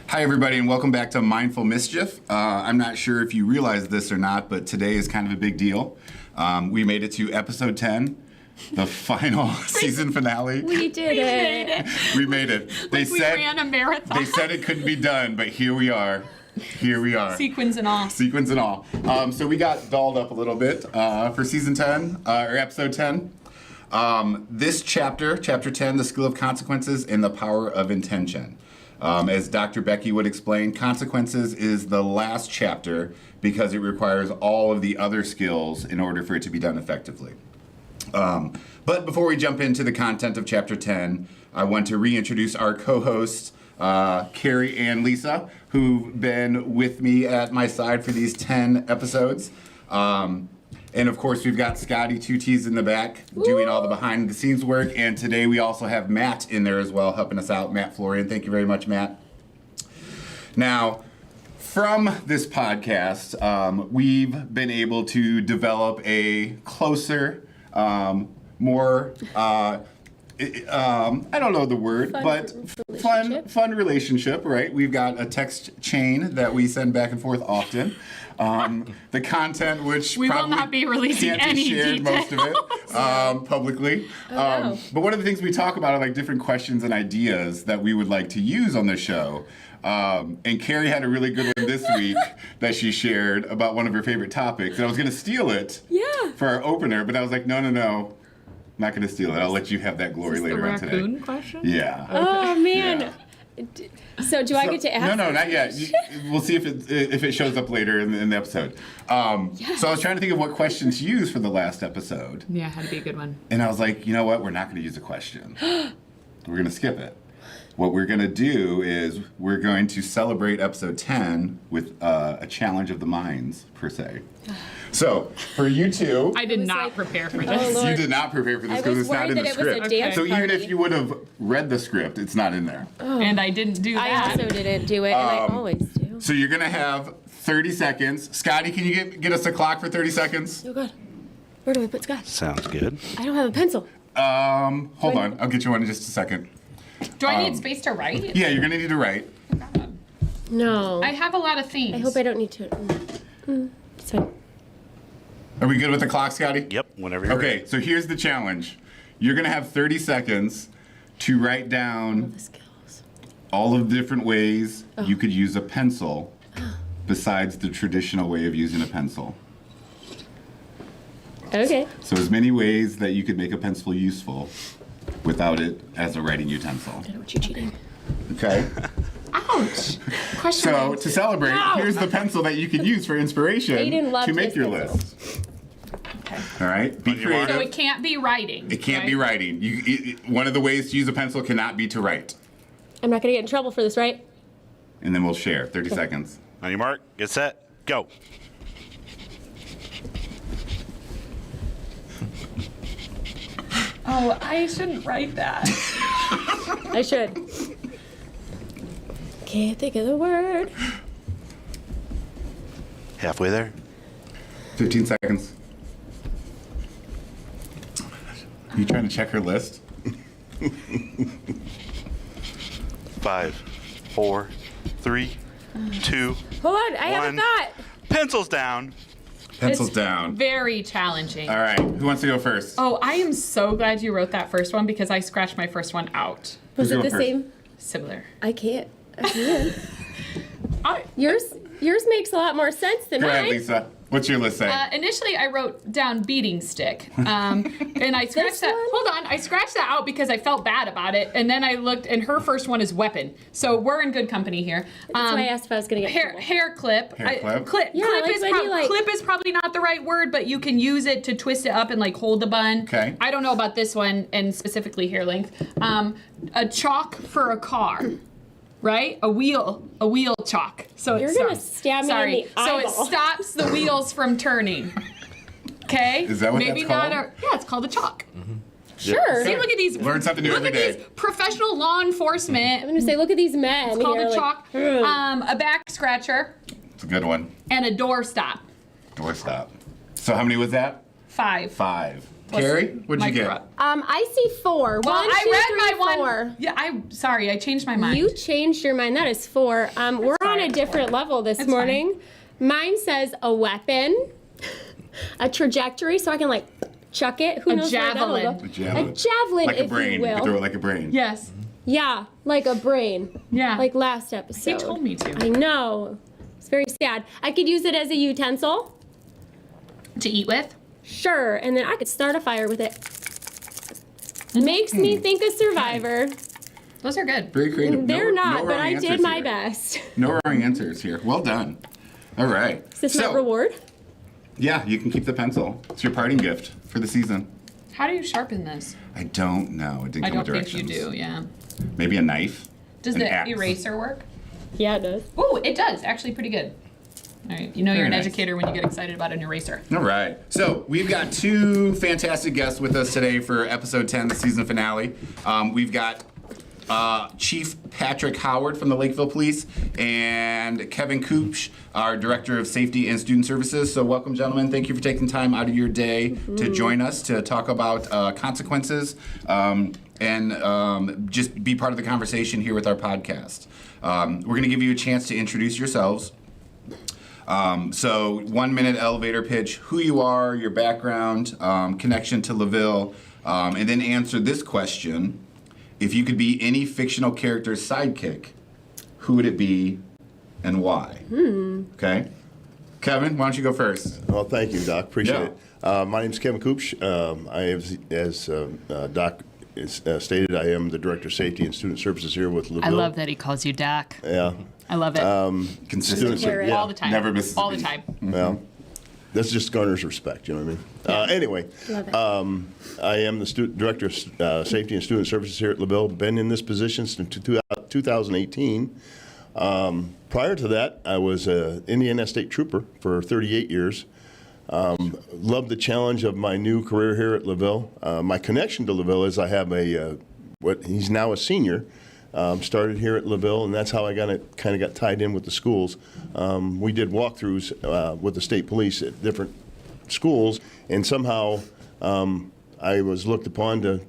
Hi, everybody, and welcome back to Mindful Mischief. I'm not sure if you realize this or not, but today is kind of a big deal. We made it to episode 10, the final season finale. We did it. We made it. We ran a marathon. They said it couldn't be done, but here we are. Here we are. Sequins and all. Sequins and all. So we got dolled up a little bit for season 10, or episode 10. This chapter 10, The Skill of Consequences and the Power of Intention. As Dr. Becky would explain, consequences is the last chapter because it requires all of the other skills in order for it to be done effectively. But before we jump into the content of chapter 10, I want to reintroduce our co-hosts, Kari and Lisa, who've been with me at my side for these 10 episodes. And of course, we've got Scotty, 2 T's in the back, doing all the behind the scenes work. And today we also have Matt in there as well, helping us out, Matt Florian. Thank you very much, Matt. Now, from this podcast, we've been able to develop a closer, more, I don't know the word, fun relationship, right? We've got a text chain that we send back and forth often. The content, which we probably will not be releasing can't any be shared details. most of it publicly. No. But one of the things we talk about are like different questions and ideas that we would like to use on the show. And Kari had a really good one this week that she shared about one of her favorite topics. And I was going to steal it for our opener, but I was like, no. I'm not going to steal it. I'll let you have that glory later on today. The raccoon question? Yeah. Oh, man. Yeah. So do I get to ask? No, not yet. We'll see if it shows up later in the episode. Yes. So I was trying to think of what questions to use for the last episode. Yeah, had to be a good one. And I was like, you know what? We're not going to use a question. We're going to skip it. What we're going to do is we're going to celebrate episode 10 with a challenge of the minds, per se. So, for you two... I did not prepare for this. Lord. You did not prepare for this because it's not in the script. dance So even if party. you would have read the script, it's not in there. And I didn't do I that. also didn't do it, and I always do. So you're going to have 30 seconds. Scotty, can you get us a clock for 30 seconds? Oh, God. Where do I put Scott? Sounds good. I don't have a pencil. Hold on. I'll get you one in just a second. Do I need space to write? Yeah, you're going to need to write. No. I have a lot of things. I hope I don't need to. It's fine. Are we good with the clock, Scotty? Yep, whenever you're Okay, ready. so here's the challenge. You're going to have 30 seconds to write down The skills. all of the different ways you could use a pencil besides the traditional way of using a pencil. Okay. So as many ways that you could make a pencil useful without it as a writing utensil. I don't want you cheating. Okay? Ouch. Question. So to celebrate, No. here's the pencil that you could use for inspiration Aiden loved to make his your pencil. list. All right? Be On your mark. creative. So it can't be writing. It can't be right? writing. One of the ways to use a pencil cannot be to write. I'm not going to get in trouble for this, right? And then we'll share. 30 seconds. On your mark, get set, go. Oh, I shouldn't write that. I should. Can't think of the word. Halfway there. 15 seconds. You trying to check her list? 5, 4, 3, 2, Hold on, I have a One. thought. pencils down. Pencils It's down. Very challenging. All right. Who wants to go first? Oh, I am so glad you wrote that first one because I scratched my first one out. Was Who's it going the first? same? Similar. I can't. I can't. I, Yours makes a lot more sense than Go ahead, mine. Lisa. What's your list say? initially, I wrote down beating stick, and I scratched that. one? Hold on, I scratched that out because I felt bad about it, and then I looked, and her first one is weapon. So we're in good company here. That's why I asked if I was going to get in trouble. Hair clip. Hair clip? Clip. Yeah, clip, like is when you, like- clip is probably not the right word, but you can use it to twist it up and like hold the bun. Okay. I don't know about this one and specifically hair length. A chalk for a car. Right? A wheel chalk. So You're it's gonna stab me in the So it eyeball. stops the wheels from turning. Okay? Is that what Maybe that's not called? yeah, it's called a chalk. Sure. See, look at these. Learn something new look every at day. these professional law enforcement. I'm going to say, look at these men. It's called here, a like, chalk. ugh. A back scratcher It's a good one. and a door stop. Doorstop. So how many was that? 5. 5. Carrie, what'd you get? I see 4. Well, One, two, I read three, my 4. one. Yeah, I changed my mind. You changed your mind. That is 4. We're on a different level this morning. Mine says a weapon, a trajectory, so I can like chuck it. Who knows where that'll go? A javelin. A javelin, Like a if brain. you You will. can throw it like a brain. Yes. Yeah, like a brain. Yeah. Like last episode. He told me to. I know. It's very sad. I could use it as a utensil. To eat with? Sure, and then I could start a fire with it. Makes me think a survivor. Those are good. Very creative. They're No not, but wrong I answers did my here. best. No wrong answers here. Well done. All right. Is this my reward? Yeah, you can keep the pencil. It's your parting gift for the season. How do you sharpen this? I don't know. It didn't I come with don't think directions. you do, yeah. Maybe a knife. Does An the axe. eraser work? Yeah, it does. Oh, it does. Actually pretty good. All right. You know you're Very an nice. educator when you get excited about an eraser. All right. So we've got 2 fantastic guests with us today for episode 10, the season finale. We've got Chief Patrick Howard from the Lakeville Police and Kevin Kubsch, our Director of Safety and Student Services. So welcome, gentlemen. Thank you for taking time out of your day to join us to talk about consequences and just be part of the conversation here with our podcast. We're going to give you a chance to introduce yourselves. So 1 minute elevator pitch, who you are, your background, connection to LaVille, and then answer this question. If you could be any fictional character's sidekick, who would it be and why? Okay. Kevin, why don't you go first? Well, thank you, Doc. Appreciate Yeah. it. My name is Kevin Kubsch. As Doc stated, I am the Director of Safety and Student Services here with LaVille. I love that he calls you Doc. Yeah. I love it. Consistency. Carrot. All the time. Never misses a All the beat. time. Well, this just garners respect, you know what I mean? Anyway, Love it. I am the Director of Safety and Student Services here at LaVille. Been in this position since 2018. Prior to that, I was an Indiana State Trooper for 38 years. Loved the challenge of my new career here at LaVille. My connection to LaVille is I have he's now a senior. Started here at LaVille, and that's how I kind of got tied in with the schools. We did walkthroughs with the state police at different schools, and somehow I was looked upon to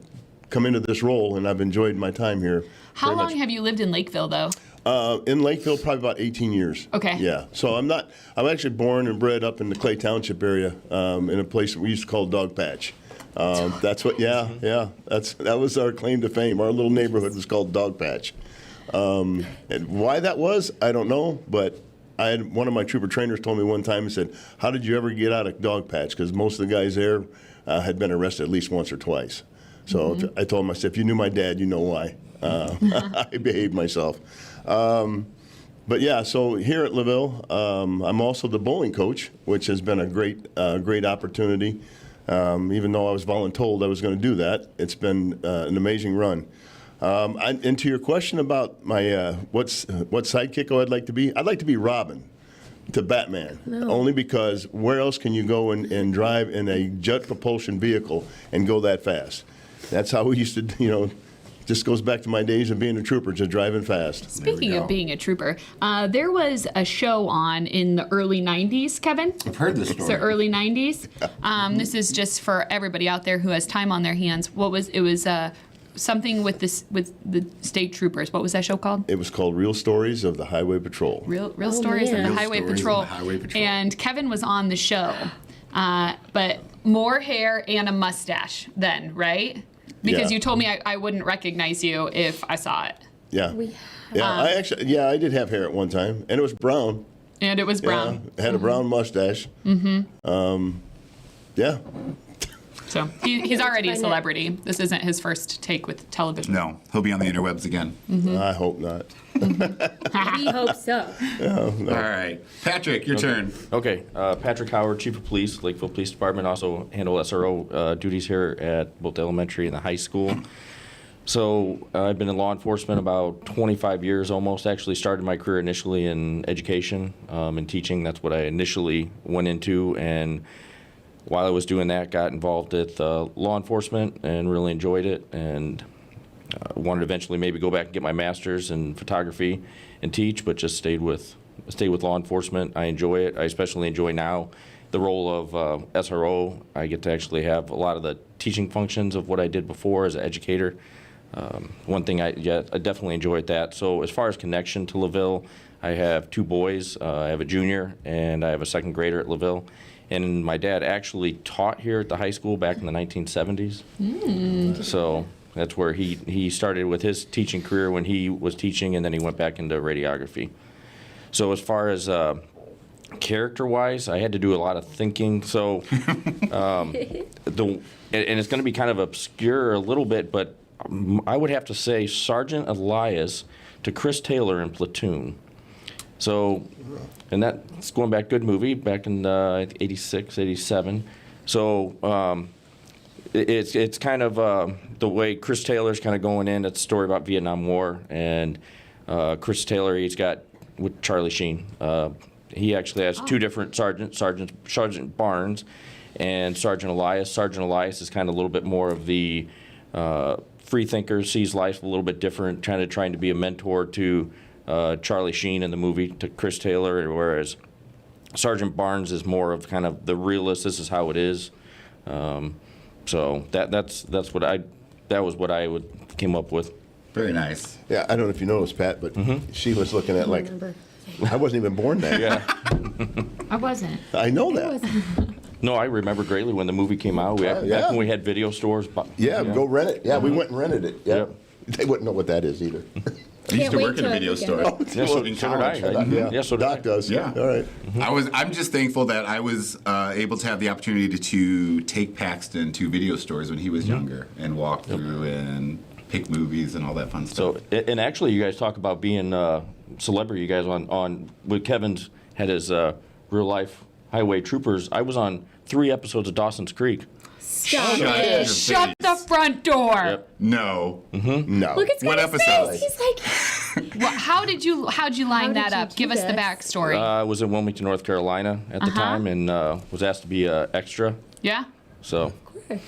come into this role, and I've enjoyed my time here. How very long much. have you lived in Lakeville, though? In Lakeville, probably about 18 years. Okay. Yeah. So I'm actually born and bred up in the Clay Township area, in a place that we used to call Dog Patch. That's what. Yeah. That was our claim to fame. Our little neighborhood was called Dog Patch. And why that was, I don't know. But I had one of my trooper trainers told me one time. He said, "How did you ever get out of Dog Patch?" Because most of the guys there had been arrested at least once or twice. So I told him, I said, "If you knew my dad, you know why." I behaved myself. But yeah, so here at LaVille, I'm also the bowling coach, which has been a great opportunity. Even though I was voluntold I was going to do that, it's been an amazing run. And to your question about my what sidekick I'd like to be, I'd like to be Robin to Batman. Only because where else can you go and drive in a jet propulsion vehicle and go that fast? That's how we used to, just goes back to my days of being a trooper, just driving fast. Speaking go. of being a trooper, there was a show on in the early 90s, Kevin. I've heard this So story. early 90s. This is just for everybody out there who has time on their hands. It was something with the state troopers. What was that show called? It was called Real Stories of the Highway Patrol. Real Stories of man. the Real Highway Stories of Patrol. the Highway Patrol. And Kevin was on the show, but more hair and a mustache then, right? Because Yeah. you told me I wouldn't recognize you if I saw it. Yeah. I did have hair at one time, and it was brown. And it was brown. Yeah, I had a brown mustache. Yeah. So he's already a celebrity. This isn't his first take with television. No, he'll be on the interwebs again. I hope not. We hope so. All right. Patrick, your turn. Okay, Patrick Howard, Chief of Police, Lakeville Police Department. Also handle SRO duties here at both the elementary and the high school. So I've been in law enforcement about 25 years almost. Actually started my career initially in education and teaching. That's what I initially went into. And while I was doing that, got involved with law enforcement and really enjoyed it. And wanted to eventually maybe go back and get my master's in photography and teach, but just stayed with law enforcement. I enjoy it. I especially enjoy now the role of SRO. I get to actually have a lot of the teaching functions of what I did before as an educator. One thing I definitely enjoyed that. So as far as connection to LaVille, I have 2 boys. I have a junior and I have a second grader at LaVille. And my dad actually taught here at the high school back in the 1970s. So that's where he started with his teaching career when he was teaching, and then he went back into radiography. So as far as character-wise, I had to do a lot of thinking. So and it's going to be kind of obscure a little bit, but I would have to say Sergeant Elias to Chris Taylor in Platoon. So, and that's going back, good movie, back in 86, 87. So it's kind of the way Chris Taylor's kind of going in. It's a story about Vietnam War. And Chris Taylor, he's got, with Charlie Sheen, he actually has 2 different sergeants, Sergeant Barnes and Sergeant Elias. Sergeant Elias is kind of a little bit more of the free thinker, sees life a little bit different, trying to be a mentor to Charlie Sheen in the movie, to Chris Taylor, whereas Sergeant Barnes is more of kind of the realist. This is how it is. So that was what I came up with. Very nice. Yeah, I don't know if you noticed, Pat, but she was looking at like, I wasn't even born then. Yeah. I wasn't. I know that. No, I remember greatly when the movie came out. Back when we had video stores. Yeah, go rent it. Yeah, we went and rented it. Yeah. Yep. They wouldn't know what that is either. I used to wait work in a till video I store. Yeah, so in did I. college. Yeah, so did Doc I. does. Yeah. All right. I'm just thankful that I was able to have the opportunity to take Paxton to video stores when he was younger and walk through and pick movies and all that fun stuff. So, and actually, you guys talk about being celebrity. You guys on with Kevin's had his real life Highway Troopers. I was on 3 episodes of Dawson's Creek. Stop Shut it. your Shut face. the front door. Yep. No. No. Look at What Scott's episode? face. He's like, Well, how'd you line How that did you up? do Give us the this? backstory. I was in Wilmington, North Carolina at the time, and was asked to be an extra. Yeah. So, of course.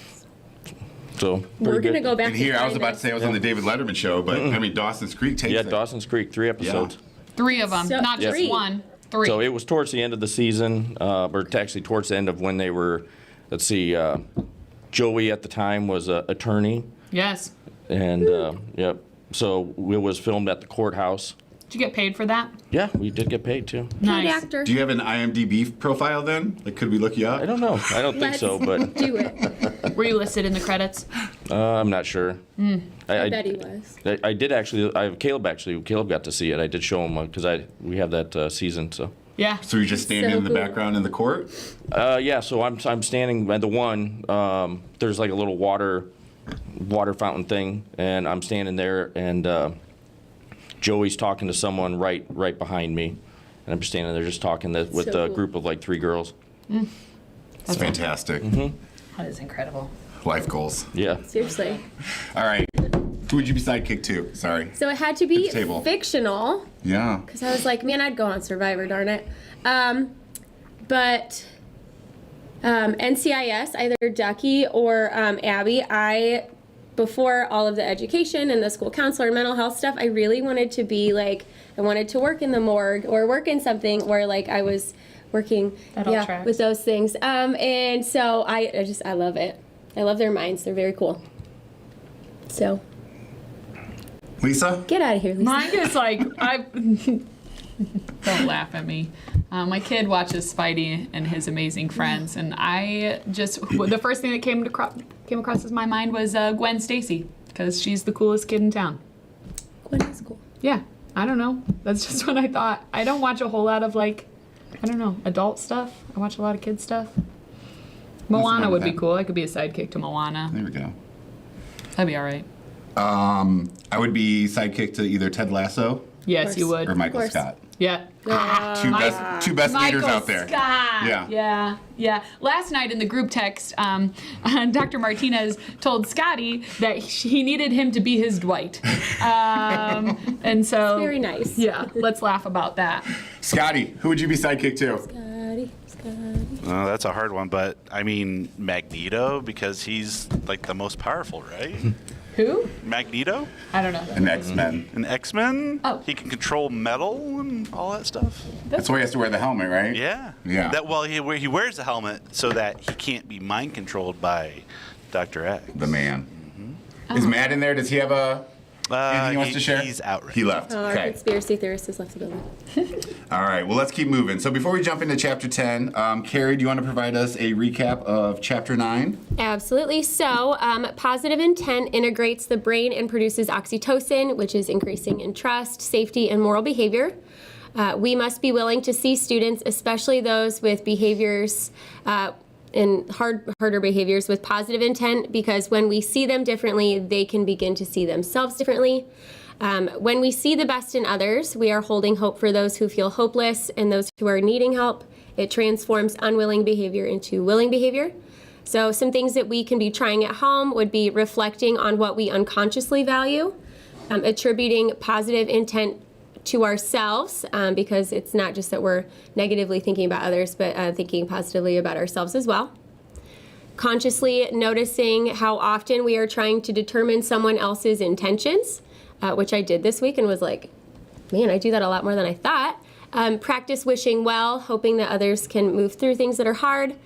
so We're pretty going to good. go back And here, I was find about to us. say I was on the David Letterman show, but I mean, Dawson's Creek takes Yeah, it. Dawson's Creek, 3 episodes. 3 of them, So- not just Three. 1. 3. So it was towards the end of the season, or actually towards the end of when they were. Let's see, Joey at the time was an attorney, Yes. and yep. So it was filmed at the courthouse. Did you get paid for that? Yeah, we did get paid too. Good Nice. actor. Do you have an IMDb profile then? Like, could we look you up? I don't know. I don't think Let's so, but do it. Were you listed in the credits? I'm not sure. I bet he was. I did actually. Caleb got to see it. I did show him because we have that season. So Yeah. So you're just standing So in the cool. background in the court? yeah. So I'm standing by the one. There's like a little water fountain thing, and I'm standing there, and Joey's talking to someone right behind me, and I'm just standing there just talking with So a cool. group of like 3 girls. It's fantastic. That is incredible. Life goals. Yeah. Seriously. All right. Who would you be sidekick to? Sorry. So it had to be At the table. fictional. Yeah. Because I was like, man, I'd go on Survivor, darn it. But NCIS, either Ducky or Abby, before all of the education and the school counselor and mental health stuff, I really wanted to be like, I wanted to work in the morgue or work in something where like I was working That all tracks. with those things. And so I love it. I love their minds. They're very cool. So Lisa? get out of here, Lisa. Mine is like, don't laugh at me. My kid watches Spidey and his amazing friends, and the first thing that came across my mind was Gwen Stacy, because she's the coolest kid in town. Gwen is cool. Yeah, I don't know. That's just what I thought. I don't watch a whole lot of adult stuff. I watch a lot of kid stuff. Moana would be cool. I could be a sidekick to Moana. There we go. That'd be all right. I would be sidekick to either Ted Lasso Yes, you would. or Michael course. Scott. Yeah. Two best leaders Michael out there. Scott. Yeah. Last night in the group text, Dr. Martinez told Scotty that he needed him to be his Dwight. And so. Very nice. Yeah, let's laugh about that. Scotty, who would you be sidekick to? Scotty. That's a hard one, but I mean Magneto, because he's like the most powerful, right? Who? Magneto? I don't know. And X-Men. An X-Men? Oh. He can control metal and all that stuff. That's why he has to wear the helmet, right? Yeah. Yeah. He wears the helmet so that he can't be mind controlled by Dr. X. The man. Is Matt in there? Does he have anything he wants to share? He's out right He left. Our Okay. conspiracy theorist has left the building. All right. Well, let's keep moving. So before we jump into chapter 10, Kari, do you want to provide us a recap of chapter 9? Absolutely. So, positive intent integrates the brain and produces oxytocin, which is increasing in trust, safety, and moral behavior. We must be willing to see students, especially those with behaviors and harder behaviors with positive intent, because when we see them differently, they can begin to see themselves differently. When we see the best in others, we are holding hope for those who feel hopeless and those who are needing help. It transforms unwilling behavior into willing behavior. So some things that we can be trying at home would be reflecting on what we unconsciously value, attributing positive intent to ourselves, because it's not just that we're negatively thinking about others, but thinking positively about ourselves as well. Consciously noticing how often we are trying to determine someone else's intentions, which I did this week and was like, man, I do that a lot more than I thought. Practice wishing well, hoping that others can move through things that are hard.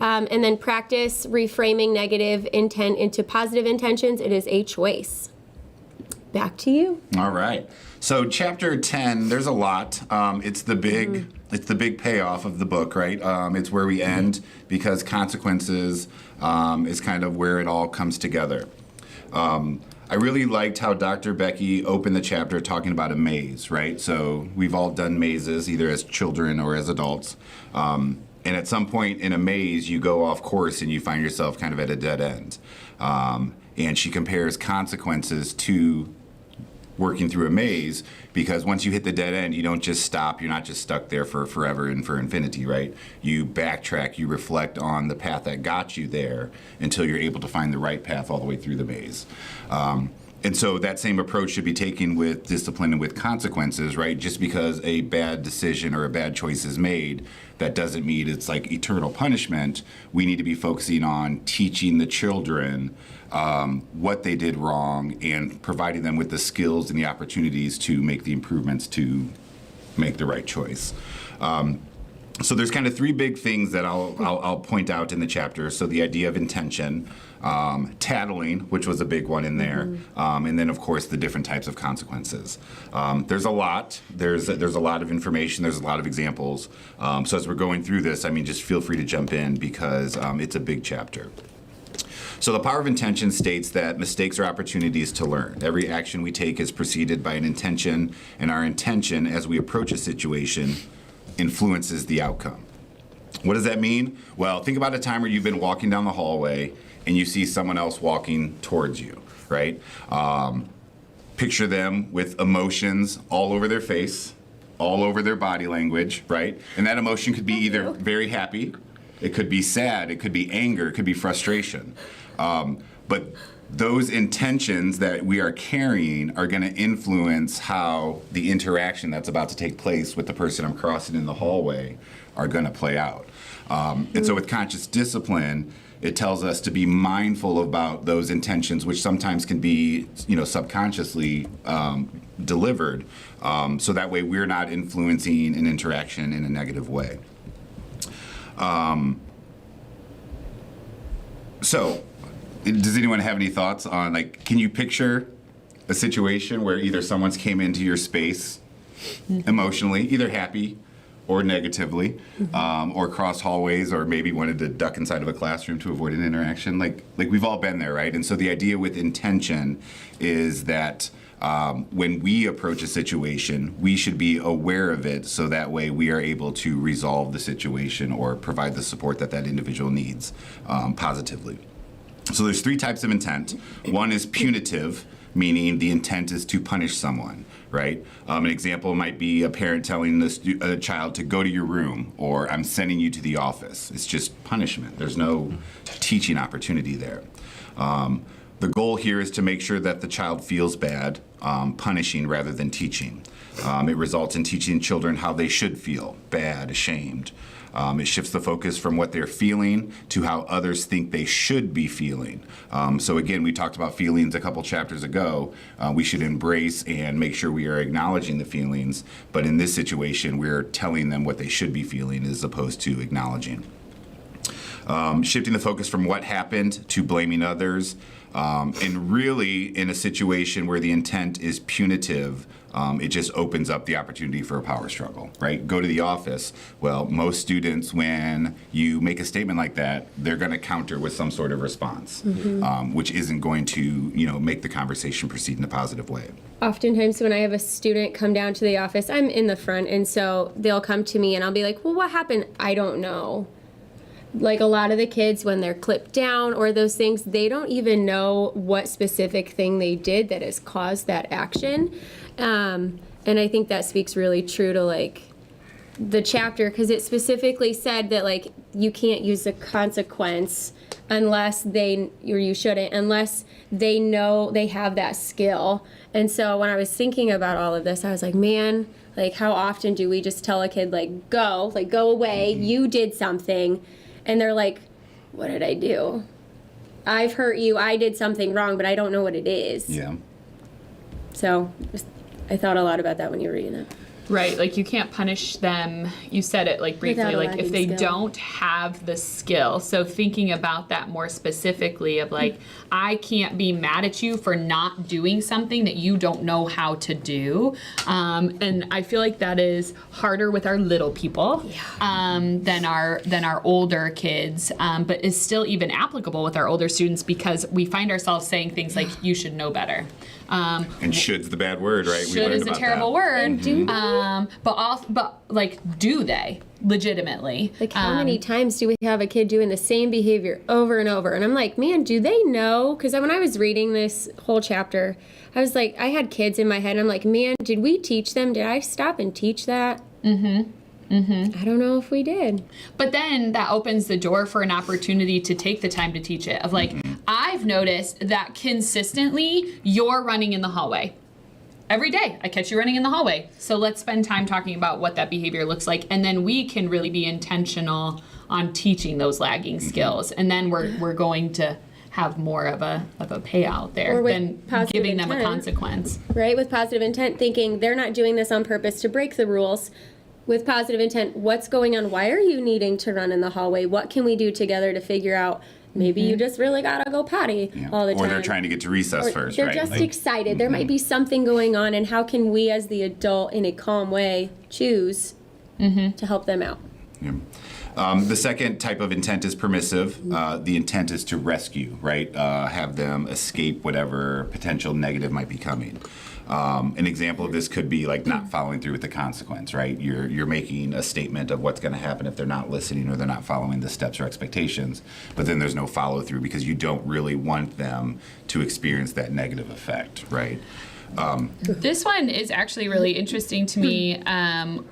And then practice reframing negative intent into positive intentions. It is a choice. Back to you. All right. So chapter 10, there's a lot. It's the big payoff of the book, right? It's where we end, because consequences is kind of where it all comes together. I really liked how Dr. Becky opened the chapter talking about a maze, right? So we've all done mazes, either as children or as adults. And at some point in a maze, you go off course and you find yourself kind of at a dead end. And she compares consequences to working through a maze, because once you hit the dead end, you don't just stop. You're not just stuck there for forever and for infinity, right? You backtrack, you reflect on the path that got you there until you're able to find the right path all the way through the maze. And so that same approach should be taken with discipline and with consequences, right? Just because a bad decision or a bad choice is made, that doesn't mean it's like eternal punishment. We need to be focusing on teaching the children what they did wrong and providing them with the skills and the opportunities to make the improvements to make the right choice. So there's kind of three big things that I'll point out in the chapter. So the idea of intention, tattling, which was a big one in there, and then of course the different types of consequences. There's a lot. There's a lot of information. There's a lot of examples. So as we're going through this, I mean, just feel free to jump in, because it's a big chapter. So the power of intention states that mistakes are opportunities to learn. Every action we take is preceded by an intention, and our intention as we approach a situation influences the outcome. What does that mean? Well, think about a time where you've been walking down the hallway and you see someone else walking towards you, right? Picture them with emotions all over their face, all over their body language, right? And that emotion could be either very happy, it could be sad, it could be anger, it could be frustration. But those intentions that we are carrying are going to influence how the interaction that's about to take place with the person I'm crossing in the hallway are going to play out. And so with conscious discipline, it tells us to be mindful about those intentions, which sometimes can be, subconsciously delivered, so that way we're not influencing an interaction in a negative way. So, does anyone have any thoughts on, can you picture a situation where either someone's came into your space emotionally, either happy or negatively, or crossed hallways, or maybe wanted to duck inside of a classroom to avoid an interaction? Like we've all been there, right? And so the idea with intention is that when we approach a situation, we should be aware of it, so that way we are able to resolve the situation or provide the support that that individual needs positively. So there's three types of intent. One is punitive, meaning the intent is to punish someone, right? An example might be a parent telling a child to go to your room, or I'm sending you to the office. It's just punishment. There's no teaching opportunity there. The goal here is to make sure that the child feels bad, punishing rather than teaching. It results in teaching children how they should feel, bad, ashamed. It shifts the focus from what they're feeling to how others think they should be feeling. So again, we talked about feelings a couple chapters ago. We should embrace and make sure we are acknowledging the feelings, but in this situation, we're telling them what they should be feeling as opposed to acknowledging. Shifting the focus from what happened to blaming others, and really in a situation where the intent is punitive, it just opens up the opportunity for a power struggle, right? Go to the office. Well, most students, when you make a statement like that, they're going to counter with some sort of response, which isn't going to, make the conversation proceed in a positive way. Oftentimes when I have a student come down to the office, I'm in the front, and so they'll come to me and I'll be like, well, what happened? I don't know. Like a lot of the kids, when they're clipped down or those things, they don't even know what specific thing they did that has caused that action. And I think that speaks really true to like the chapter, because it specifically said that like you can't use the consequence unless you shouldn't, unless they know they have that skill. And so when I was thinking about all of this, I was like, man, like how often do we just tell a kid like go away, you did something. And they're like, what did I do? I've hurt you. I did something wrong, but I don't know what it is. Yeah. So I thought a lot about that when you were reading that. Right, like you can't punish them. You said it like briefly, Without a like if they lacking skill. don't have the skill. So thinking about that more specifically of like, I can't be mad at you for not doing something that you don't know how to do. And I feel like that is harder with our little people than our older kids, but is still even applicable with our older students because we find ourselves saying things like, you should know better. And should's the bad word, right? We Should learned is a about terrible that. word. And do But like, do they legitimately? Like how many times do we have a kid doing the same behavior over and over? And I'm like, man, do they know? Because when I was reading this whole chapter, I was like, I had kids in my head. And I'm like, man, did we teach them? Did I stop and teach that? I don't know if we did. But then that opens the door for an opportunity to take the time to teach it. Of like, I've noticed that consistently you're running in the hallway. Every day I catch you running in the hallway. So let's spend time talking about what that behavior looks like. And then we can really be intentional on teaching those lagging skills. And then we're going to have more of a payout there Or with than positive giving them a intent. consequence. Right? With positive intent, thinking they're not doing this on purpose to break the rules. With positive intent, what's going on? Why are you needing to run in the hallway? What can we do together to figure out maybe you just really gotta go potty all the time? Or they're trying to get to recess first, They're right? just Like- excited. There might be something going on, and how can we as the adult in a calm way choose to help them out? Yeah. The second type of intent is permissive. The intent is to rescue, right? Have them escape whatever potential negative might be coming. An example of this could be like not following through with the consequence, right? You're making a statement of what's going to happen if they're not listening or they're not following the steps or expectations, but then there's no follow through because you don't really want them to experience that negative effect, right? This one is actually really interesting to me.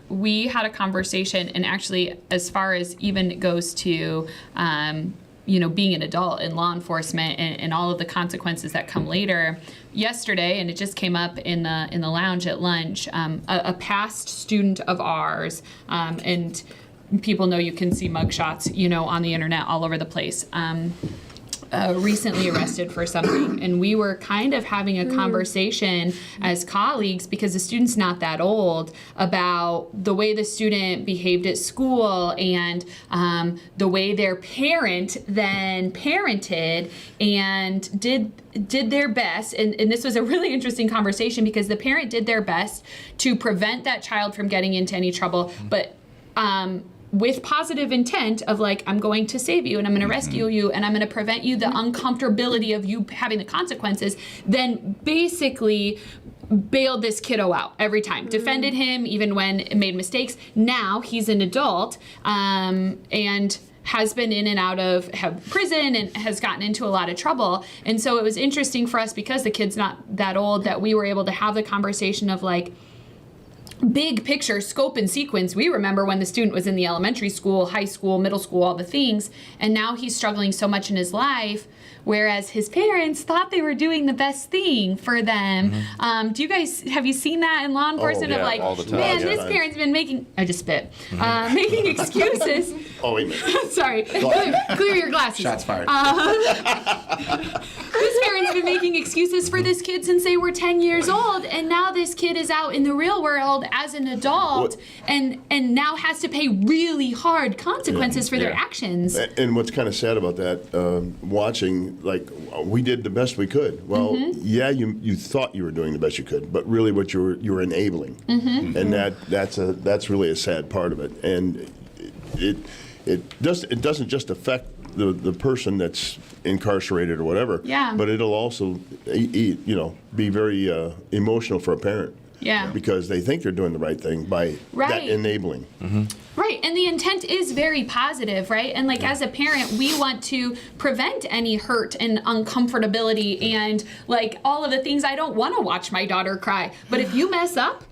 We had a conversation, and actually, as far as even it goes to, being an adult in law enforcement and all of the consequences that come later. Yesterday, and it just came up in the lounge at lunch, a past student of ours, and people know you can see mugshots, on the internet all over the place. Recently arrested for something, and we were kind of having a conversation as colleagues, because the student's not that old, about the way the student behaved at school and the way their parent then parented and did their best, and this was a really interesting conversation because the parent did their best to prevent that child from getting into any trouble, but with positive intent of like, I'm going to save you and I'm going to rescue you and I'm going to prevent you the uncomfortability of you having the consequences, then basically bailed this kiddo out every time, defended him even when it made mistakes. Now he's an adult and has been in and out of prison and has gotten into a lot of trouble. And so it was interesting for us, because the kid's not that old, that we were able to have the conversation of like, big picture scope and sequence. We remember when the student was in the elementary school, high school, middle school, all the things, and now he's struggling so much in his life, whereas his parents thought they were doing the best thing for them. Do you guys, have you seen that in law enforcement? yeah, Of like, all the time. man, Yeah. this parent's been making, I just spit, making excuses. Oh, wait a minute. Sorry, clear your glasses. Shots fired. This parent's been making excuses for this kid since they were 10 years old, and now this kid is out in the real world as an adult, and now has to pay really hard consequences for their actions. And what's kind of sad about that, watching, like, we did the best we could. Well, yeah, you thought you were doing the best you could, but really what you were enabling, and that's really a sad part of it. And it doesn't just affect the person that's incarcerated or whatever. Yeah. But it'll also, be very emotional for a parent. Yeah. Because they think they're doing the right thing by that Right. enabling. Right, and the intent is very positive, right? And like as a parent, we want to prevent any hurt and uncomfortability and like all of the things. I don't want to watch my daughter cry, but if you mess up,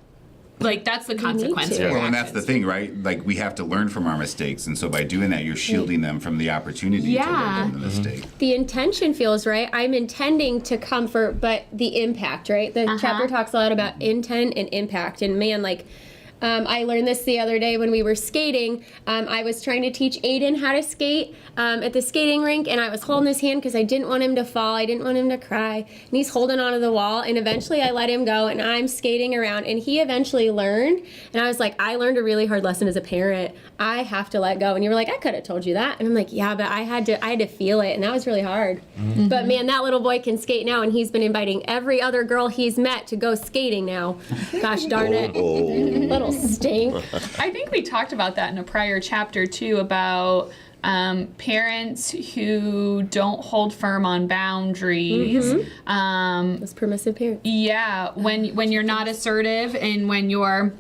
like that's the consequence. to. For your Well, and that's the actions. thing, right? Like we have to learn from our mistakes, and so by doing that, you're shielding them from the opportunity to Yeah. learn from the mistake. The intention feels right. I'm intending to comfort, but the impact, right? The chapter talks a lot about intent and impact. And man, like, I learned this the other day when we were skating. I was trying to teach Aiden how to skate at the skating rink, and I was holding his hand because I didn't want him to fall. I didn't want him to cry. And he's holding onto the wall, and eventually I let him go, and I'm skating around, and he eventually learned. And I was like, I learned a really hard lesson as a parent. I have to let go. And you were like, I could have told you that. And I'm like, yeah, but I had to feel it, and that was really hard. But man, that little boy can skate now, and he's been inviting every other girl he's met to go skating now. Gosh darn it. Little stink. I think we talked about that in a prior chapter too, about parents who don't hold firm on boundaries. Those permissive parents. Yeah, when you're not assertive and when your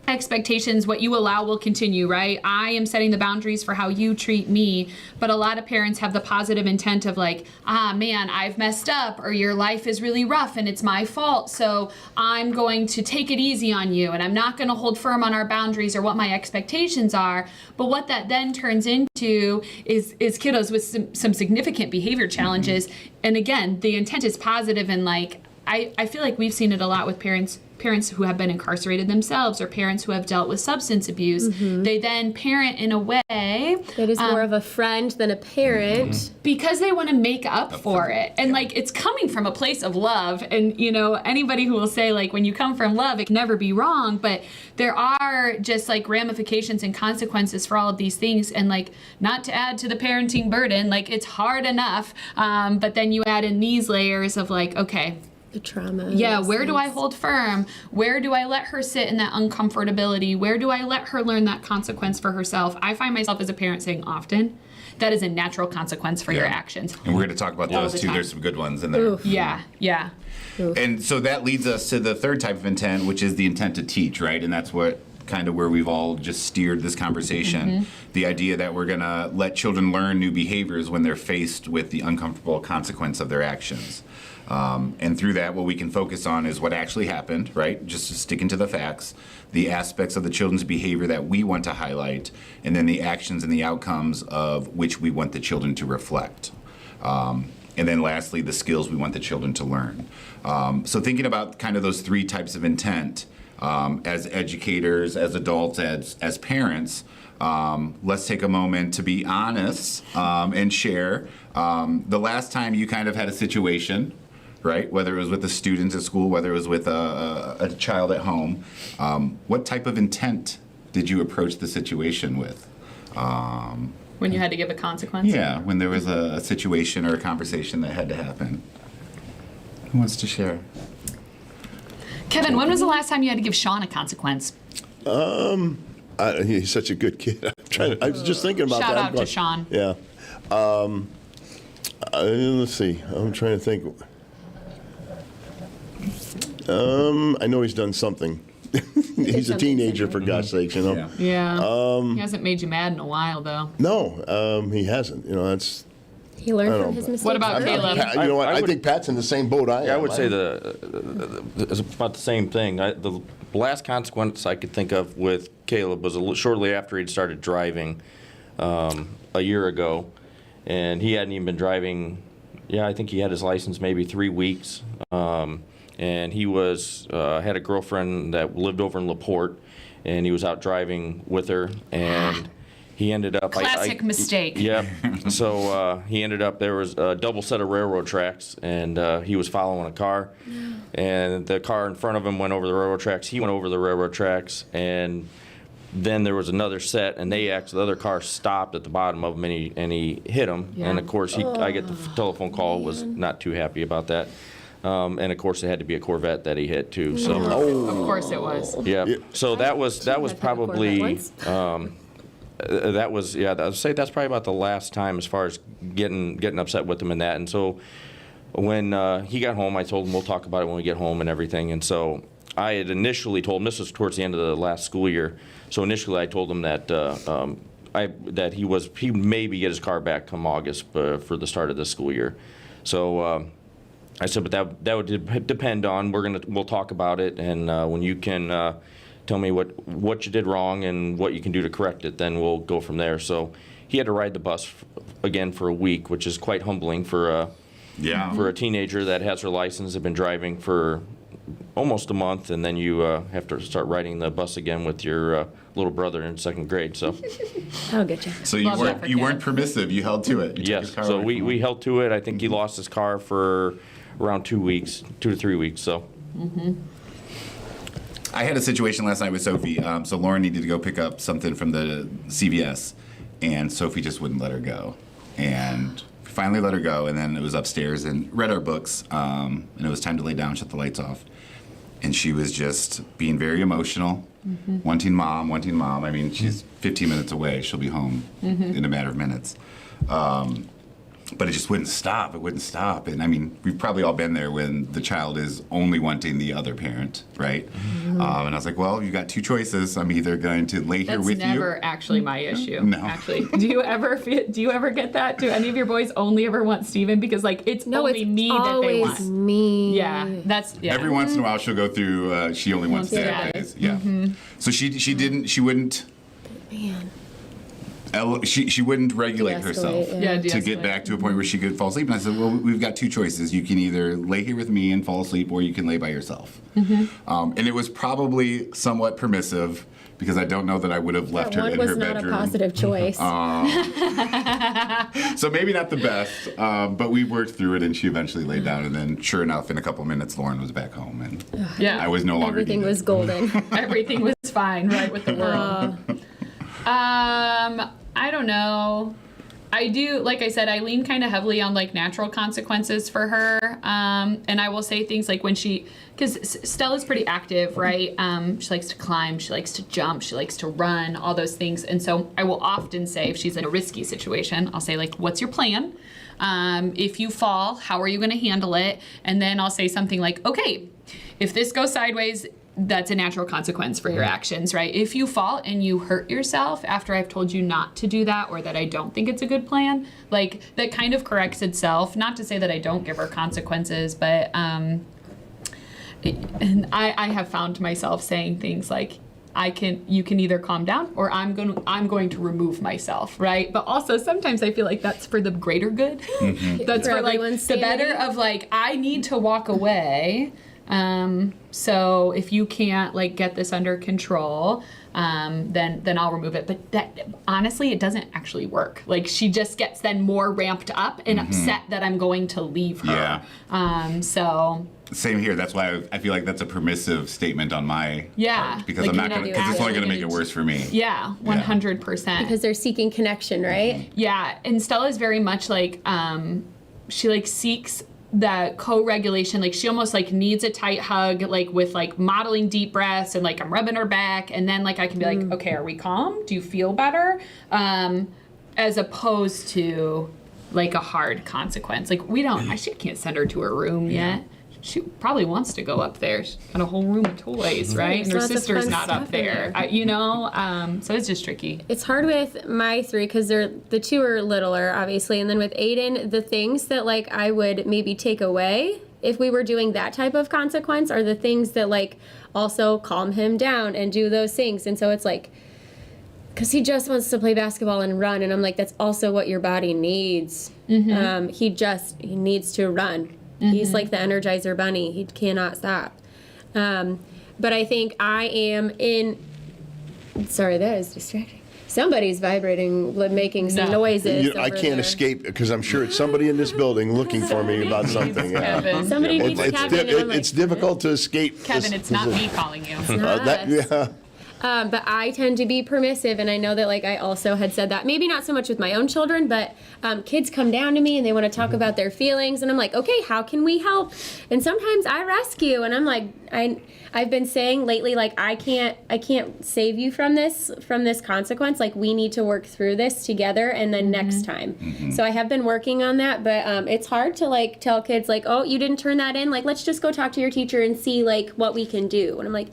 expectations, what you allow will continue, right? I am setting the boundaries for how you treat me, but a lot of parents have the positive intent of like, man, I've messed up, or your life is really rough and it's my fault, so I'm going to take it easy on you, and I'm not going to hold firm on our boundaries or what my expectations are. But what that then turns into is kiddos with some significant behavior challenges. And again, the intent is positive, and like, I feel like we've seen it a lot with parents who have been incarcerated themselves, or parents who have dealt with substance abuse. They then parent in a way That is more of a friend than a parent. because they want to make up for it. And like, it's coming from a place of love. And anybody who will say like, when you come from love, it can never be wrong. But there are just like ramifications and consequences for all of these things. And like, not to add to the parenting burden, like it's hard enough. But then you add in these layers of like, okay, The trauma. yeah, where do I hold firm? Where do I let her sit in that uncomfortability? Where do I let her learn that consequence for herself? I find myself as a parent saying often, that is a natural consequence for your actions. And we're going to talk about All those the too. time. There's some good ones in there. Yeah. And so that leads us to the third type of intent, which is the intent to teach, right? And that's what kind of where we've all just steered this conversation. The idea that we're going to let children learn new behaviors when they're faced with the uncomfortable consequence of their actions. And through that, what we can focus on is what actually happened, right? Just sticking to the facts, the aspects of the children's behavior that we want to highlight, and then the actions and the outcomes of which we want the children to reflect. And then lastly, the skills we want the children to learn. So thinking about kind of those three types of intent, as educators, as adults, as parents, let's take a moment to be honest and share. The last time you kind of had a situation, right? Whether it was with a student at school, whether it was with a child at home, what type of intent did you approach the situation with? When you had to give a consequence? Yeah, when there was a situation or a conversation that had to happen. Who wants to share? Kevin, when was the last time you had to give Sean a consequence? He's such a good kid. I was just thinking about Shout that. out to Sean. Yeah. Let's see. I'm trying to think. I know he's done something. He's a teenager, for God's sakes, Yeah. He hasn't made you mad in a while, though. No, he hasn't. That's. He learned I don't from know, his but- mistakes. What about early. Caleb? You know what? I I would- think Pat's in the same boat I am. Yeah, I would say it's about the same thing. The The last consequence I could think of with Caleb was shortly after he'd started driving a year ago, and he hadn't even been driving. Yeah, I think he had his license maybe 3 weeks, and he was had a girlfriend that lived over in LaPorte, and he was out driving with her, and he ended up Classic mistake. Yep. So he ended up, there was a double set of railroad tracks, and he was following a car, and the car in front of him went over the railroad tracks. He went over the railroad tracks, and then there was another set, and the other car stopped at the bottom of him, and he hit him. Yeah. And of course, I get the telephone call, was not too happy about that. And of course, it had to be a Corvette that he hit too. So Of course it was. yeah. So that was I've had a probably. Corvette That was, yeah, I'd say that's probably about the last time as far as getting upset with him and that. And so when he got home, I told him we'll talk about it when we get home and everything. And so I had initially told him, this was towards the end of the last school year, so initially I told him that that he'd maybe get his car back come August for the start of this school year. So I said, but that would depend on, we'll talk about it, and when you can tell me what you did wrong and what you can do to correct it, then we'll go from there. So he had to ride the bus again for a week, which is quite humbling for a teenager that has her license, have been driving for almost a month, and then you have to start riding the bus again with your little brother in second grade. So I'll get you. So you weren't permissive. You held to it. You took yes, his car so away from we him. held to it. I think he lost his car for around 2 weeks, 2 to 3 weeks. So. I had a situation last night with Sophie. So Lauren needed to go pick up something from the CVS, and Sophie just wouldn't let her go. And finally let her go, and then it was upstairs and read our books, and it was time to lay down, shut the lights off. And she was just being very emotional, wanting mom. I mean, she's 15 minutes away. She'll be home in a matter of minutes. But it just wouldn't stop. It wouldn't stop. And I mean, we've probably all been there when the child is only wanting the other parent, right? And I was like, well, you got two choices. I'm either going to lay here That's with never you. actually my issue. No. Actually, do you ever get that? Do any of your boys only ever want Steven? Because like it's only me that they want. Me. Yeah, yeah. Every once in a while, she'll go through. She only wants Wants dad dad. days. Yeah. So she wouldn't. Man. She wouldn't regulate De-escalate, herself yeah. Yeah, to get back to a point where she could fall asleep. And I said, well, we've got two choices. You can either lay here with me and fall asleep, or you can lay by yourself. And it was probably somewhat permissive, because I don't know that I would have left her One in was her not bedroom. a positive choice. So maybe not the best, but we worked through it, and she eventually laid down. And then, sure enough, in a couple minutes, Lauren was back home, and Yeah. I was no longer Everything needed. was golden. Everything was fine, right, with the world. I don't know. I do, like I said, I lean kind of heavily on like natural consequences for her. And I will say things like because Stella's pretty active, right? She likes to climb, she likes to jump, she likes to run, all those things. And so I will often say, if she's in a risky situation, I'll say like, what's your plan? If you fall, how are you going to handle it? And then I'll say something like, okay, if this goes sideways, that's a natural consequence for your actions, right? If you fall and you hurt yourself after I've told you not to do that, or that I don't think it's a good plan, like that kind of corrects itself. Not to say that I don't give her consequences, but and I have found myself saying things like, you can either calm down, or I'm going to remove myself, right? But also sometimes I feel like that's for the greater good. That's for like everyone's the better sanity. of like, I need to walk away. So if you can't like get this under control, then I'll remove it. But that honestly, it doesn't actually work. Like she just gets then more ramped up and upset that I'm going to leave her. Yeah. So Same here. That's why I feel like that's a permissive statement on my part, because like I'm not you're going to, not because it's only going to make it actually worse for me. yeah, 100%. Because they're seeking connection, right? Yeah, and Stella's very much like she like seeks the co-regulation. Like she almost like needs a tight hug, like with like modeling deep breaths, and like I'm rubbing her back, and then like I can be like, okay, are we calm? Do you feel better? As opposed to like a hard consequence. Like she can't send her to her room yet. She probably wants to go up there. She's got a whole room of toys, right? And her lots of sister's fun not stuff up in there, so it's just tricky. It's hard with my three because the two are littler, obviously, and then with Aiden, the things that like I would maybe take away if we were doing that type of consequence, are the things that like also calm him down and do those things. And so it's like, because he just wants to play basketball and run, and I'm like, that's also what your body needs. He needs to run. He's like the Energizer Bunny. He cannot stop. But I think I am in. Sorry, that is distracting. Somebody's vibrating, making some noises. I over can't there. escape because I'm sure it's somebody in this building looking for me about something. Kevin. Somebody It's, needs Kevin. And I'm like, it's difficult to escape. Kevin, it's not me calling you. us. But I tend to be permissive, and I know that like I also had said that, maybe not so much with my own children, but kids come down to me and they want to talk about their feelings, and I'm like, okay, how can we help? And sometimes I rescue, and I'm like, I've been saying lately, like I can't save you from this consequence. Like we need to work through this together, and then next time. So I have been working on that, but it's hard to like tell kids like, oh, you didn't turn that in. Like let's just go talk to your teacher and see like what we can do. And I'm like,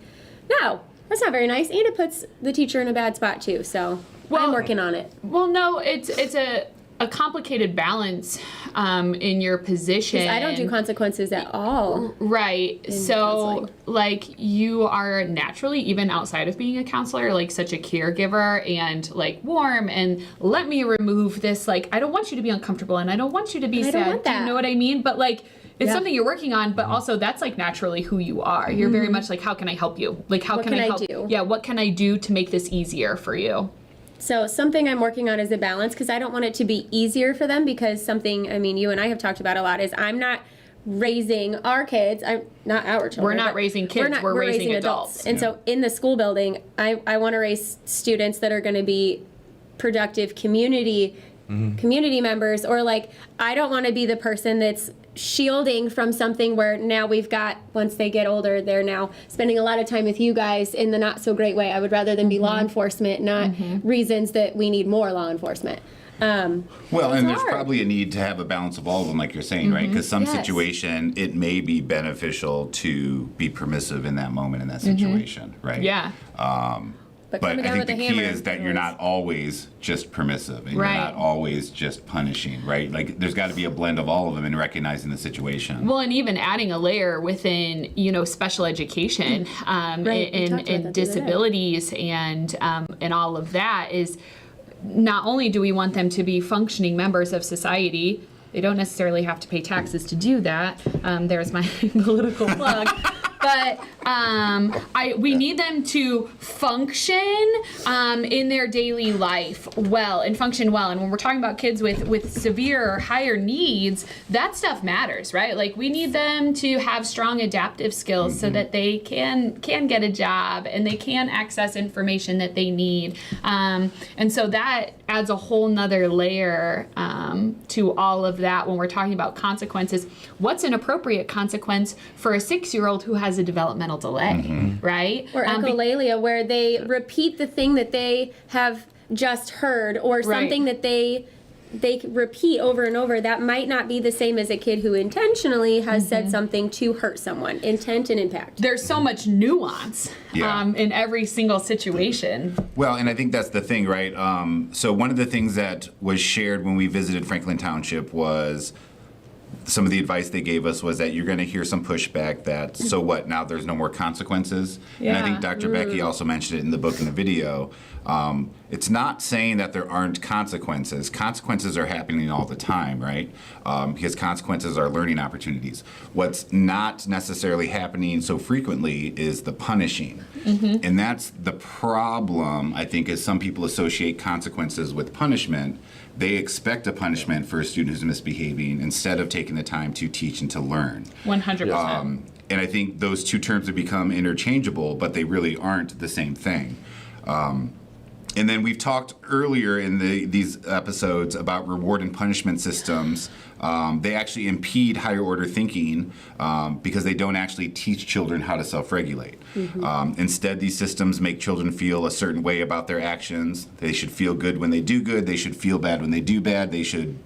no. That's not very nice, and it puts the teacher in a bad spot too. So I'm working on it. Well, no, it's a complicated balance in your position. 'Cause I don't do consequences at all. Right. So, counseling. like, you are naturally, even outside of being a counselor, like such a caregiver and like warm and let me remove this. Like, I don't want you to be uncomfortable and I don't want you to be I sad. don't want Do you that. know what I mean? But like, it's something you're working on, but also that's like naturally who you are. You're very much like, how can I help you? Like, how can I help? do? Yeah, what can I do to make this easier for you? So something I'm working on is a balance, because I don't want it to be easier for them, because something, I mean, you and I have talked about a lot, is I'm not raising our kids. I'm not our children. We're not but raising kids, we're raising adults. And so in the school building, I want to raise students that are going to be productive community members, or like, I don't want to be the person that's shielding from something where now we've got, once they get older, they're now spending a lot of time with you guys in the not so great way. I would rather than be law enforcement, not reasons that we need more law enforcement. Well, and there's probably a need to have a balance of all of them, like you're saying, right? Because some Yes. situation, it may be beneficial to be permissive in that moment, in that situation, right? Yeah. But coming I down think with the a key hammer is that you're not always just permissive, and Right. you're not always just punishing, right? Like there's got to be a blend of all of them in recognizing the situation. Well, and even adding a layer within, special education Right, we talked about and that the other day. disabilities and all of that is not only do we want them to be functioning members of society, they don't necessarily have to pay taxes to do that. There's my political plug. But we need them to function in their daily life well and function well. And when we're talking about kids with severe or higher needs, that stuff matters, right? Like we need them to have strong adaptive skills so that they can get a job and they can access information that they need. And so that adds a whole nother layer to all of that when we're talking about consequences. What's an appropriate consequence for a 6-year-old who has a developmental delay, right? Or echolalia, where they repeat the thing that they have just heard, or something that they repeat over and over. That might not be the same as a kid who intentionally has said something to hurt someone. Intent and impact. There's so much nuance Yeah. in every single situation. Well, and I think that's the thing, right? So one of the things that was shared when we visited Franklin Township was some of the advice they gave us was that you're going to hear some pushback that, so what, now there's no more consequences? And I think Dr. Becky also mentioned it in the book and the video. It's not saying that there aren't consequences. Consequences are happening all the time, right? Because consequences are learning opportunities. What's not necessarily happening so frequently is the punishing. And that's the problem, I think, is some people associate consequences with punishment. They expect a punishment for a student who's misbehaving instead of taking the time to teach and to learn. 100%. And I think those two terms have become interchangeable, but they really aren't the same thing. And then we've talked earlier in these episodes about reward and punishment systems. They actually impede higher order thinking because they don't actually teach children how to self-regulate. Instead, these systems make children feel a certain way about their actions. They should feel good when they do good. They should feel bad when they do bad. They should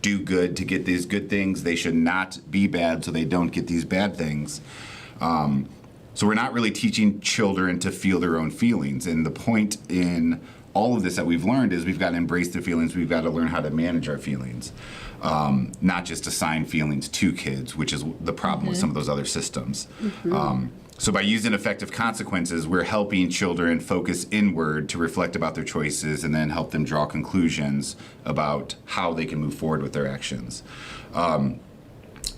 do good to get these good things. They should not be bad so they don't get these bad things. So we're not really teaching children to feel their own feelings. And the point in all of this that we've learned is we've got to embrace the feelings. We've got to learn how to manage our feelings, not just assign feelings to kids, which is the problem with some of those other systems. So by using effective consequences, we're helping children focus inward to reflect about their choices and then help them draw conclusions about how they can move forward with their actions.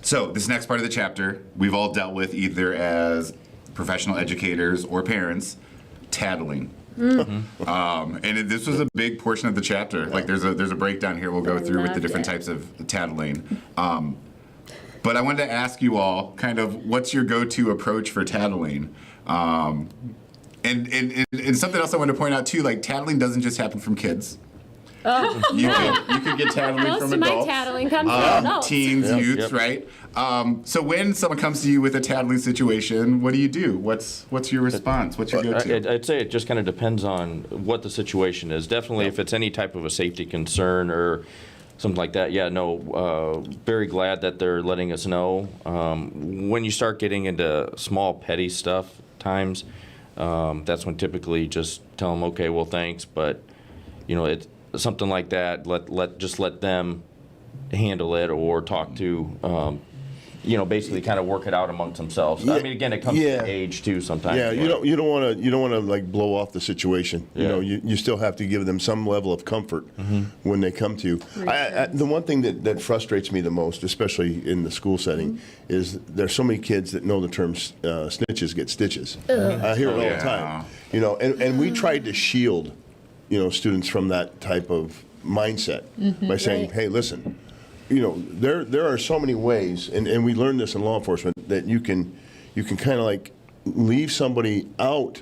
So this next part of the chapter, we've all dealt with either as professional educators or parents, tattling. This was a big portion of the chapter. Like there's a breakdown here we'll go through with the different types of tattling. But I wanted to ask you all kind of what's your go-to approach for tattling? And something else I wanted to point out too, like tattling doesn't just happen from kids. You could get tattling Most from of my adults. tattling comes from adults. Teens, youths, right? So when someone comes to you with a tattling situation, what do you do? What's your response? What's your go-to? I'd say it just kind of depends on what the situation is. Definitely, if it's any type of a safety concern or something like that, very glad that they're letting us know. When you start getting into small petty stuff times, that's when typically just tell them, okay, well, thanks, but it's something like that. Let them handle it or talk to. Basically kind of work it out amongst themselves. I mean, again, it comes to age too sometimes. Yeah, you don't want to like blow off the situation. You still have to give them some level of comfort when they come to you. The one thing that frustrates me the most, especially in the school setting, is there's so many kids that know the term snitches get stitches. I hear it all the time. And we tried to shield students from that type of mindset by saying, hey, listen. There are so many ways, and we learned this in law enforcement, that you can kind of like leave somebody out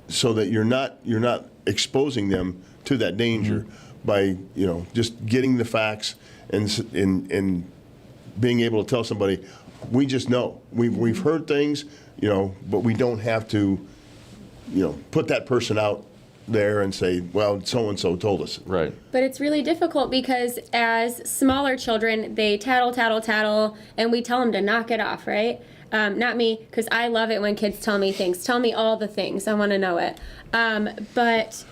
so that you're not exposing them to that danger by just getting the facts and being able to tell somebody, we just know we've heard things, but we don't have to put that person out there and say, well, so-and-so told us. Right. But it's really difficult because as smaller children, they tattle, and we tell them to knock it off, right? Not me, because I love it when kids tell me things. Tell me all the things. I want to know it. But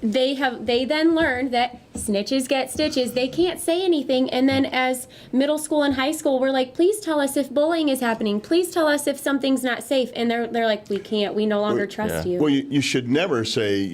they then learned that snitches get stitches. They can't say anything. And then as middle school and high school, we're like, please tell us if bullying is happening. Please tell us if something's not safe. And they're like, we can't. We no longer trust you. Well, you should never say,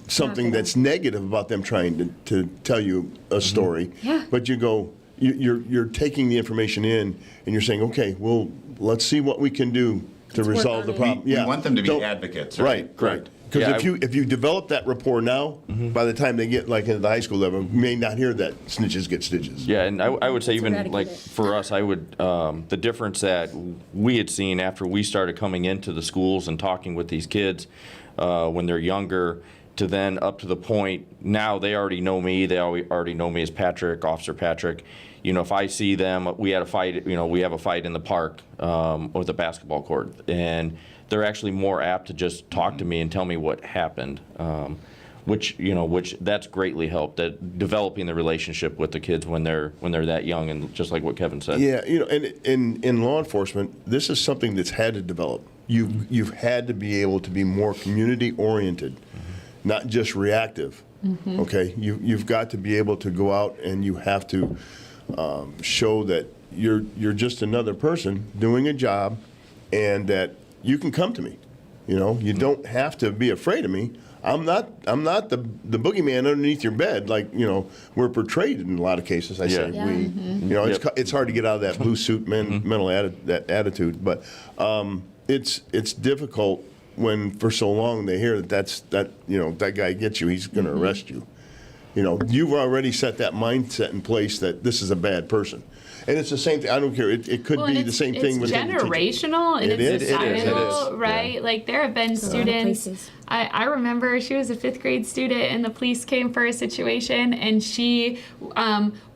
something that's negative about them trying to tell you a story. Yeah. But you go, you're taking the information in and you're saying, okay, well, let's see what we can do to resolve the problem. We want them to be advocates, right? Right. Because if you develop that rapport now, by the time they get like into the high school level, you may not hear that snitches get stitches. Yeah, and I would say even like it. for us, I would the difference that we had seen after we started coming into the schools and talking with these kids when they're younger, to then up to the point now they already know me. They already know me as Patrick, Officer Patrick. If I see them, we had a fight. We have a fight in the park with a basketball court, and they're actually more apt to just talk to me and tell me what happened, which that's greatly helped that developing the relationship with the kids when they're that young, and just like what Kevin said. Yeah, and in law enforcement, this is something that's had to develop. You've had to be able to be more community oriented, not just reactive. Okay, you've got to be able to go out and you have to show that you're just another person doing a job, and that you can come to me. You don't have to be afraid of me. I'm not the boogeyman underneath your bed like we're portrayed in a lot of cases. I say it's hard to get out of that blue suit mental that attitude, but it's difficult when for so long they hear that guy gets you, he's going to arrest you. You've already set that mindset in place that this is a bad person. And it's the same thing. I don't care. It could be the same thing with generational and it's societal, right? It is. Like there have been students. I remember she was a 5th grade student, and the police came for a situation, and she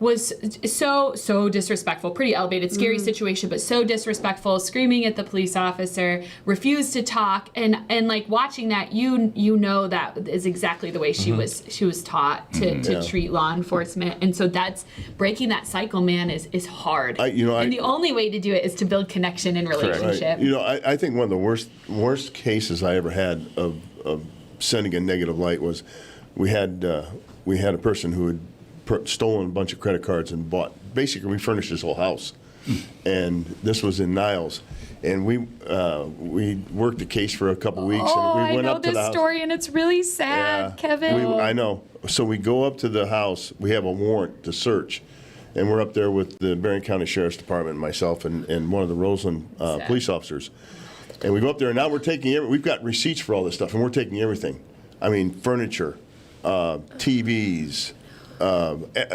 was so disrespectful. Pretty elevated, scary situation, but so disrespectful, screaming at the police officer, refused to talk, and like watching that, that is exactly the way she was taught to treat law enforcement, and so that's breaking that cycle, man, is hard. And the only way to do it is to build connection and relationship. I think one of the worst cases I ever had of sending a negative light was we had a person who had stolen a bunch of credit cards and basically refurnished his whole house. And this was in Niles. And we worked the case for a couple weeks. Oh, and we went I know up to the this house. story, and it's really sad, Yeah. Kevin. I know. So we go up to the house. We have a warrant to search. And we're up there with the Berrien County Sheriff's Department, myself, and one of the Roseland police officers. And we go up there, and now we've got receipts for all this stuff, and we're taking everything. I mean, furniture, TVs,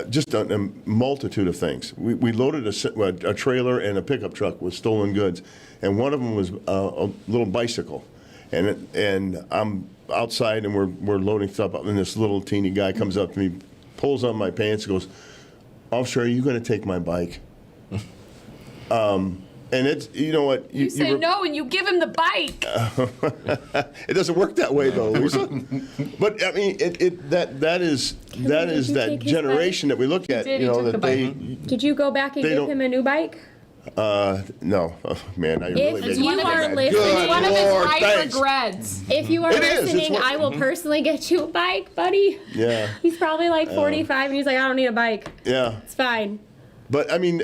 just a multitude of things. We loaded a trailer and a pickup truck with stolen goods, and one of them was a little bicycle. And I'm outside, and we're loading stuff up, and this little teeny guy comes up to me, pulls on my pants, and goes, "Officer, are you going to take my bike?" And it's, you know what? You say no, and you give him the bike. It doesn't work that way, though, Lisa. But I mean, that is that generation that we look at. did. You He know took that the they. Did you go back and They give don't- him a new bike? No, oh, man, I really If making you me are mad. listening, Good One of his Lord, life thanks. regrets. if you are It is. It's listening, what- I will personally get you a bike, buddy. Yeah, He's probably like 45, and he's like, I don't need a bike. yeah. It's fine. But I mean,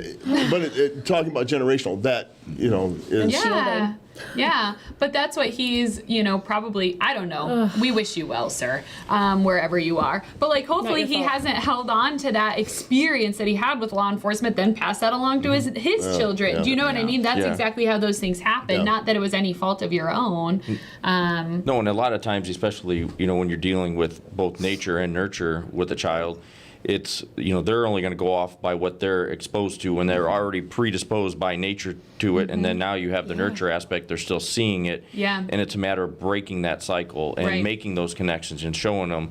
talking about generational, that is. Yeah. Yeah, but that's what he's, probably, I don't know. We wish you well, sir, wherever you are. But like, hopefully your he fault. hasn't held on to that experience that he had with law enforcement, then pass that along to his children. yeah. Do you know what I mean? That's Yeah. exactly how those things happen. Yeah. Not that it was any fault of your own. No, and a lot of times, especially when you're dealing with both nature and nurture with a child, it's they're only going to go off by what they're exposed to when they're already predisposed by nature to it, and then now you have the nurture aspect. They're still seeing it, Yeah. and it's a matter of breaking that cycle and Right. making those connections and showing them.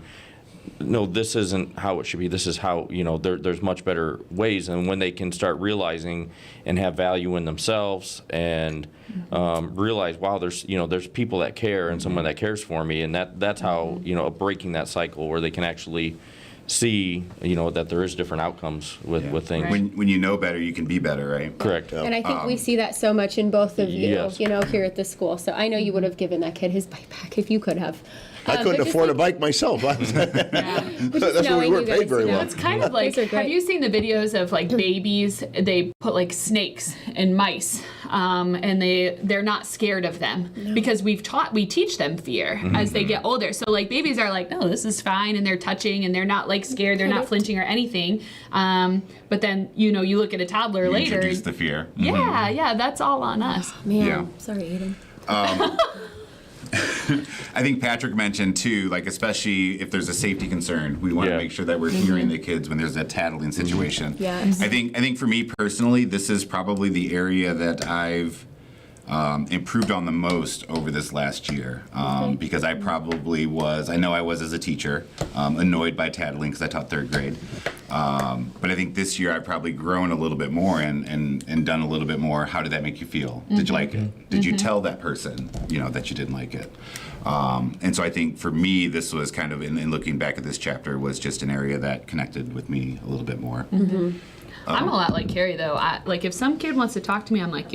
No, this isn't how it should be. This is how, there's much better ways. And when they can start realizing and have value in themselves and realize, wow, there's people that care and someone that cares for me. And that's how, breaking that cycle where they can actually see, that there is different outcomes with things. Right. When you know better, you can be better, right? Correct. And I think we see that so much in both of you, Yes. here at the school. So I know you would have given that kid his bike back if you could have. I couldn't afford a bike myself. That's why we knowing weren't you paid guys, very you know, well. It's kind of like, These are great. have you seen the videos of like babies? They put like snakes and mice, and they're not scared of them because we teach them fear as they get older. So like babies are like, no, this is fine, and they're touching, and they're not like scared, they're not flinching or anything. But then you look at a toddler You later. introduce the fear. Yeah, that's all on us. Man, Yeah. sorry, Aiden. I think Patrick mentioned too, like especially if there's a safety concern, we want to Yeah. make sure that we're hearing the kids when there's a tattling situation. Yes. I think for me personally, this is probably the area that I've improved on the most over this last year, because I probably was, I know I was as a teacher, annoyed by tattling because I taught third grade. But I think this year I've probably grown a little bit more and done a little bit more. How did that make you feel? Did you like it? Did you tell that person, that you didn't like it? And so I think for me, this was kind of, in looking back at this chapter, was just an area that connected with me a little bit more. I'm a lot like Kari though. Like if some kid wants to talk to me, I'm like,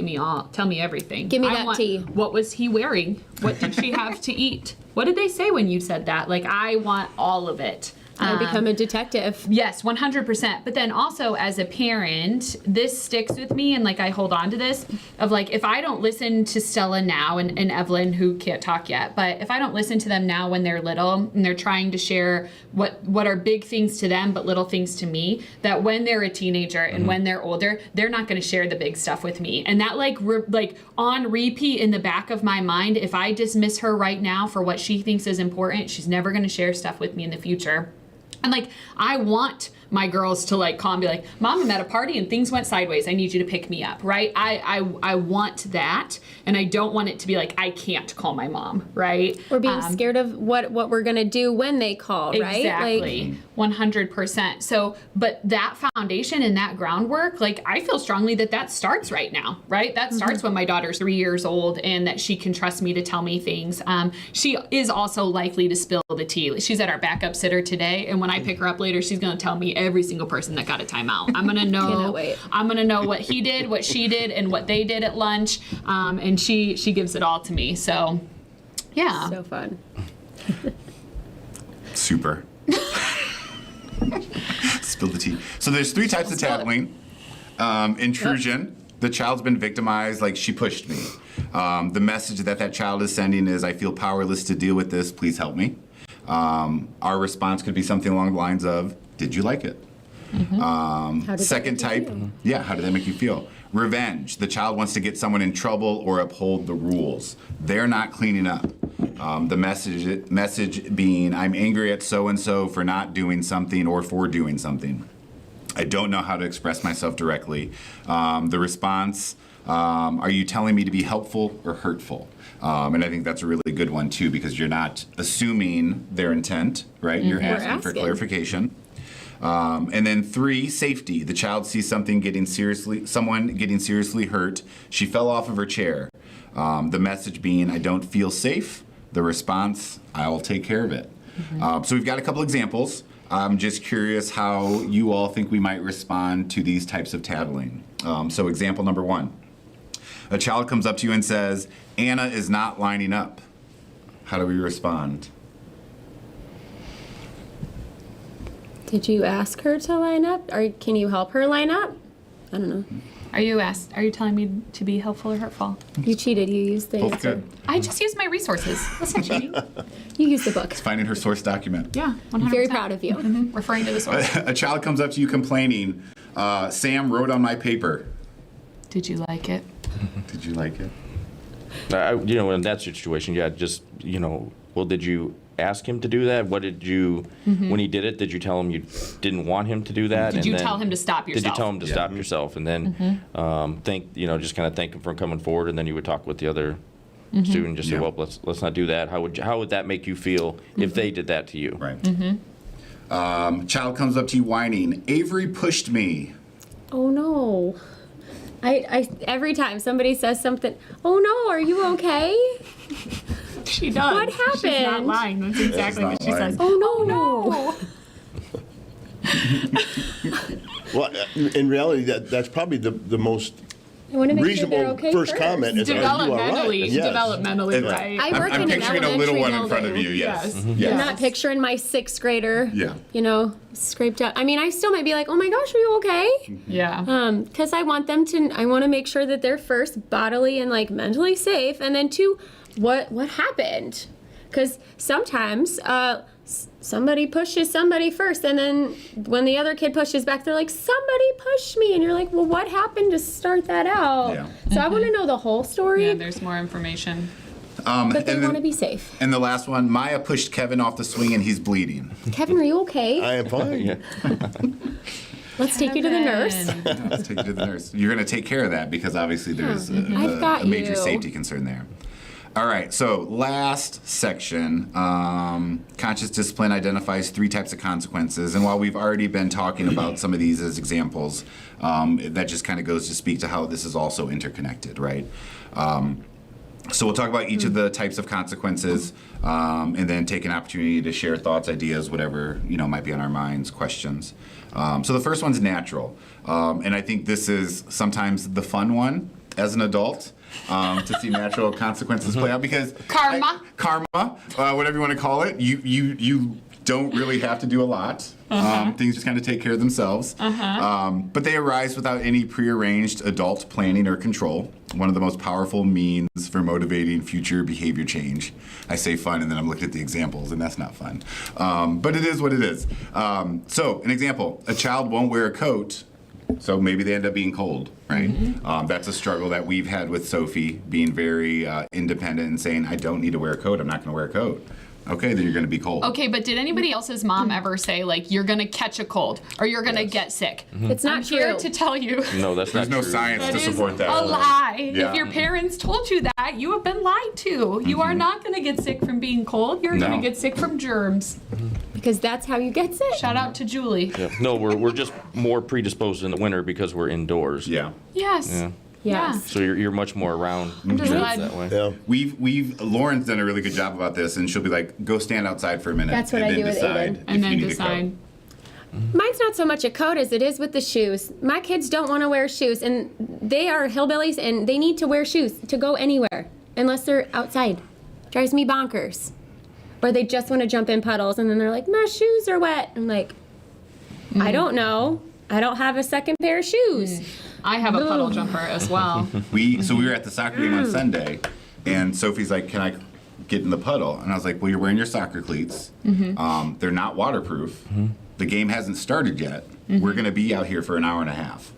tell me everything. Give me I that want- tea. What was he wearing? What did she have to eat? What did they say when you said that? Like I want all of it. I become a detective. Yes, 100%. But then also as a parent, this sticks with me, and like I hold on to this of like if I don't listen to Stella now and Evelyn, who can't talk yet, but if I don't listen to them now when they're little and they're trying to share what are big things to them but little things to me, that when they're a teenager and when they're older, they're not going to share the big stuff with me. And that like on repeat in the back of my mind, if I dismiss her right now for what she thinks is important, she's never going to share stuff with me in the future. And like, I want my girls to like call and be like, Mom, I'm at a party and things went sideways. I need you to pick me up, right? I want that, and I don't want it to be like I can't call my mom, right? Or being scared of what we're gonna do when they call, right? Exactly. 100%. So, but that foundation and that groundwork, like I feel strongly that starts right now, right? That starts when my daughter's 3 years old and that she can trust me to tell me things. She is also likely to spill the tea. She's at our backup sitter today, and when I pick her up later, she's going to tell me every single person that got a timeout. I'm going to know. Cannot wait. I'm going to know what he did, what she did, and what they did at lunch. And she gives it all to me. So, yeah. So fun. Super. Spill the tea. So there's 3 types of tattling. Intrusion. The child's been victimized, like she pushed me. The message that child is sending is, I feel powerless to deal with this, please help me. Our response could be something along the lines of, did you like it? Second type, how did that make you feel? Revenge. The child wants to get someone in trouble or uphold the rules. They're not cleaning up. The message being, I'm angry at so-and-so for not doing something or for doing something. I don't know how to express myself directly. The response, are you telling me to be helpful or hurtful? And I think that's a really good one too, because you're not assuming their intent, right? You're asking for clarification. And then 3, safety. The child sees someone getting seriously hurt. She fell off of her chair. The message being, I don't feel safe. The response, I'll take care of it. So we've got a couple examples. I'm just curious how you all think we might respond to these types of tattling. So example number 1. A child comes up to you and says, Anna is not lining up. How do we respond? Did you ask her to line up? Or can you help her line up? I don't know. Are you telling me to be helpful or hurtful? You cheated. You used the Both answer. good. I just used my resources. That's not cheating. You used the book. Finding her source document. Yeah, 100%. Very proud of you. Referring to the source. A child comes up to you complaining, Sam wrote on my paper. Did you like it? Did you like it? In that situation, well, did you ask him to do that? What did you, when he did it, did you tell him you didn't want him to do that? Did you tell him to stop yourself? Did you tell him to stop yourself? And then just kind of thank him for coming forward, and then you would talk with the other student, just say, well, let's not do that. How would that make you feel if they did that to you? Right. Child comes up to you whining, Avery pushed me. Oh no. I every time somebody says something, oh no, are you okay? She does. What happened? She's not lying. That's exactly what she says. Oh no. Well, in reality, that's probably the most I want to make sure reasonable they're okay first comment is, are you all right? Yes. Developmentally, right? I work I'm in an picturing a little elementary one in front of building. you, yes. Yes. Yes. I'm not picturing my 6th grader, Yeah. Scraped up. I mean, I still might be like, oh my gosh, are you okay? Yeah. Because I want to make sure that they're first bodily and like mentally safe, and then 2, what happened? Because sometimes somebody pushes somebody first, and then when the other kid pushes back, they're like, somebody pushed me, and you're like, well, what happened to start that out? Yeah. So I want to know the whole story, Yeah, there's more information. but they and want to then- be safe. And the last one, Maya pushed Kevin off the swing and he's bleeding. Kevin, are you okay? I am fine. Yeah. Let's take you to the nurse. Let's take you to the nurse. You're going to take care of that because obviously there's I've got a major you. safety concern there. All right, so last section, conscious discipline identifies 3 types of consequences. And while we've already been talking about some of these as examples, that just kind of goes to speak to how this is also interconnected, right? So we'll talk about each of the types of consequences, and then take an opportunity to share thoughts, ideas, whatever might be on our minds, questions. So the first one's natural, and I think this is sometimes the fun one as an adult. To see natural consequences play out because Karma. Whatever you want to call it, you don't really have to do a lot. Things just kind of take care of themselves. But they arise without any prearranged adult planning or control. One of the most powerful means for motivating future behavior change. I say fun, and then I'm looking at the examples, and that's not fun. But it is what it is. So, an example: a child won't wear a coat. So maybe they end up being cold, right? That's a struggle that we've had with Sophie, being very independent and saying, I don't need to wear a coat, I'm not gonna wear a coat. Okay, then you're gonna be cold. Okay, but did anybody else's mom ever say, like, you're going to catch a cold or you're going to get sick? It's not I'm here true. to tell you. No, that's There's not no true. science That to is support that. a lie. Yeah. If your parents told you that, you have been lied to. You are not going to get sick from being cold. You're No. going to get sick from germs. Because that's how you get sick. Shout out to Julie. Yeah. No, we're just more predisposed in the winter because we're indoors. Yeah. Yes. Yeah. Yes. So you're much more around just germs glad- that way. Yeah. Lauren's done a really good job about this, and she'll be like, go stand outside for a minute. That's what and I then do with decide Aiden. if And you then need a decide. coat. Mine's not so much a coat as it is with the shoes. My kids don't want to wear shoes, and they are hillbillies, and they need to wear shoes to go anywhere, unless they're outside. Drives me bonkers. Or they just want to jump in puddles, and then they're like, my shoes are wet. I'm like, I don't know. I don't have a second pair of shoes. I have a puddle jumper as well. We were at the soccer game on Sunday, and Sophie's like, "Can I get in the puddle?" And I was like, "Well, you're wearing your soccer cleats. They're not waterproof. The game hasn't started yet. We're going to be out here for an hour and a half.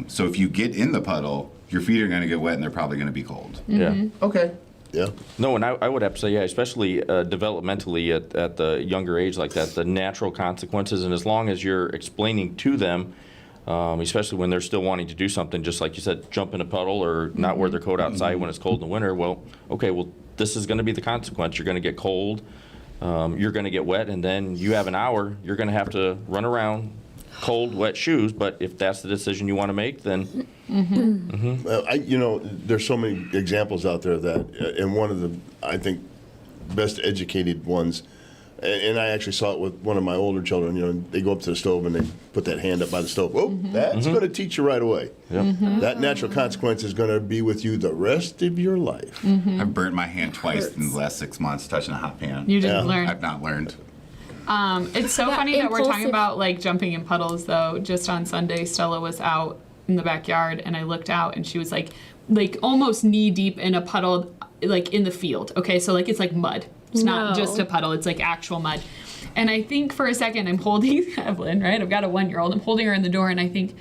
So if you get in the puddle, your feet are going to get wet, and they're probably going to be cold." Yeah. Okay. Yeah. No, and I would have to say, yeah, especially developmentally at the younger age like that, the natural consequences, and as long as you're explaining to them, especially when they're still wanting to do something, just like you said, jump in a puddle or not wear their coat outside when it's cold in the winter, well, okay, well, this is going to be the consequence. You're going to get cold, you're going to get wet, and then you have an hour, you're going to have to run around cold, wet shoes, but if that's the decision you want to make, then... There's so many examples out there that, and one of the, I think, best educated ones, and I actually saw it with one of my older children, they go up to the stove and they put that hand up by the stove. Oh, that's going to teach you right away. Yep. That natural consequence is going to be with you the rest of your life. I've burnt my hand twice in the last 6 months touching a hot pan. You didn't Yeah. learn. I've not learned. It's so Yeah, funny that we're talking impulsive- about like jumping in puddles though. Just on Sunday, Stella was out in the backyard and I looked out and she was like almost knee deep in a puddle, like in the field. Okay, so like it's like mud. It's not No. just a puddle, it's like actual mud. And I think for a second I'm holding Evelyn, right? I've got a 1-year-old. I'm holding her in the door and I think,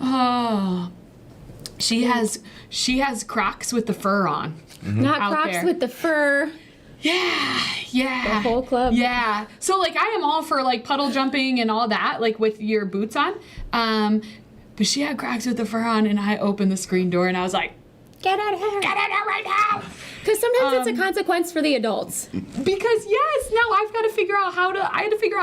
oh, she has Crocs with the fur on. Not Out Crocs there. with the fur. Yeah. The whole club. Yeah. So like I am all for like puddle jumping and all that, like with your boots on. But she had Crocs with the fur on and I opened the screen door and I was like, Get out of here. get in here right now. Because sometimes it's a consequence for the adults. Because yes, now I had to figure out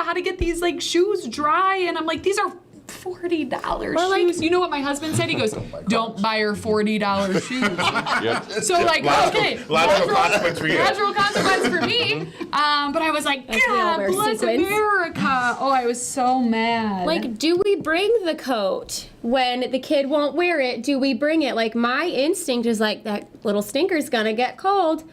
how to get these like shoes dry and I'm like, these are $40 Or, like- shoes. You know what my husband said? He goes, don't buy her $40 shoes. Yep. So like, okay, Logical consequence for you. natural consequence for me. But I was like, That's the God Albert bless sequence. America. Oh, I was so mad. Like, do we bring the coat when the kid won't wear it? Do we bring it? Like, my instinct is like, that little stinker's gonna get cold.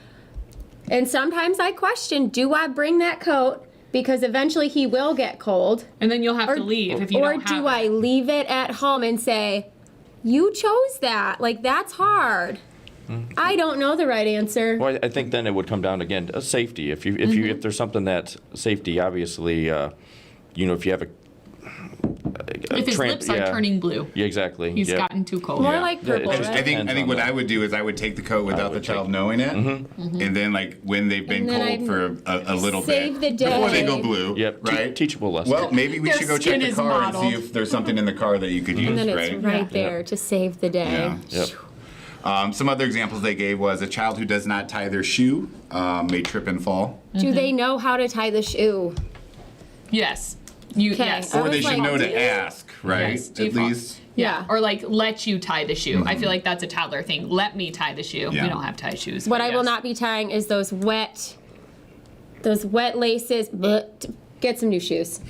And sometimes I question, do I bring that coat? Because eventually he will get cold. and then you'll have to leave if you Or don't have do I it. leave it at home and say, you chose that? Like, that's hard. I don't know the right answer. Well, I think then it would come down again to safety. If there's something that's safety, obviously, if you have a If his tramp- lips are yeah. turning blue, Yeah, exactly. he's yeah. gotten too cold. More Yeah. like Yeah, it's purple, just- right? I think Depends what on I would do is I would take the coat without the would child take- knowing it, and then like when they've been And then cold I'd for a little save bit the before they day. go blue, Yep. right? Teachable lesson. Well, maybe we Their should go check skin the is car and see mottled. if there's something in the car that you could use, And then right? it's right there to save the day. Yeah. Yep. Some other examples they gave was a child who does not tie their shoe may trip and fall, Do they know how to tie the shoe? Yes. Okay. Yes. I or they was should like, know do to you? ask, right? Yes, At default. least. Yeah. Or like let you tie the shoe. I feel like that's a toddler thing. Let me tie the shoe. Yeah. We don't have tie shoes. What but I will yes. not be tying is those wet laces. But get some new shoes.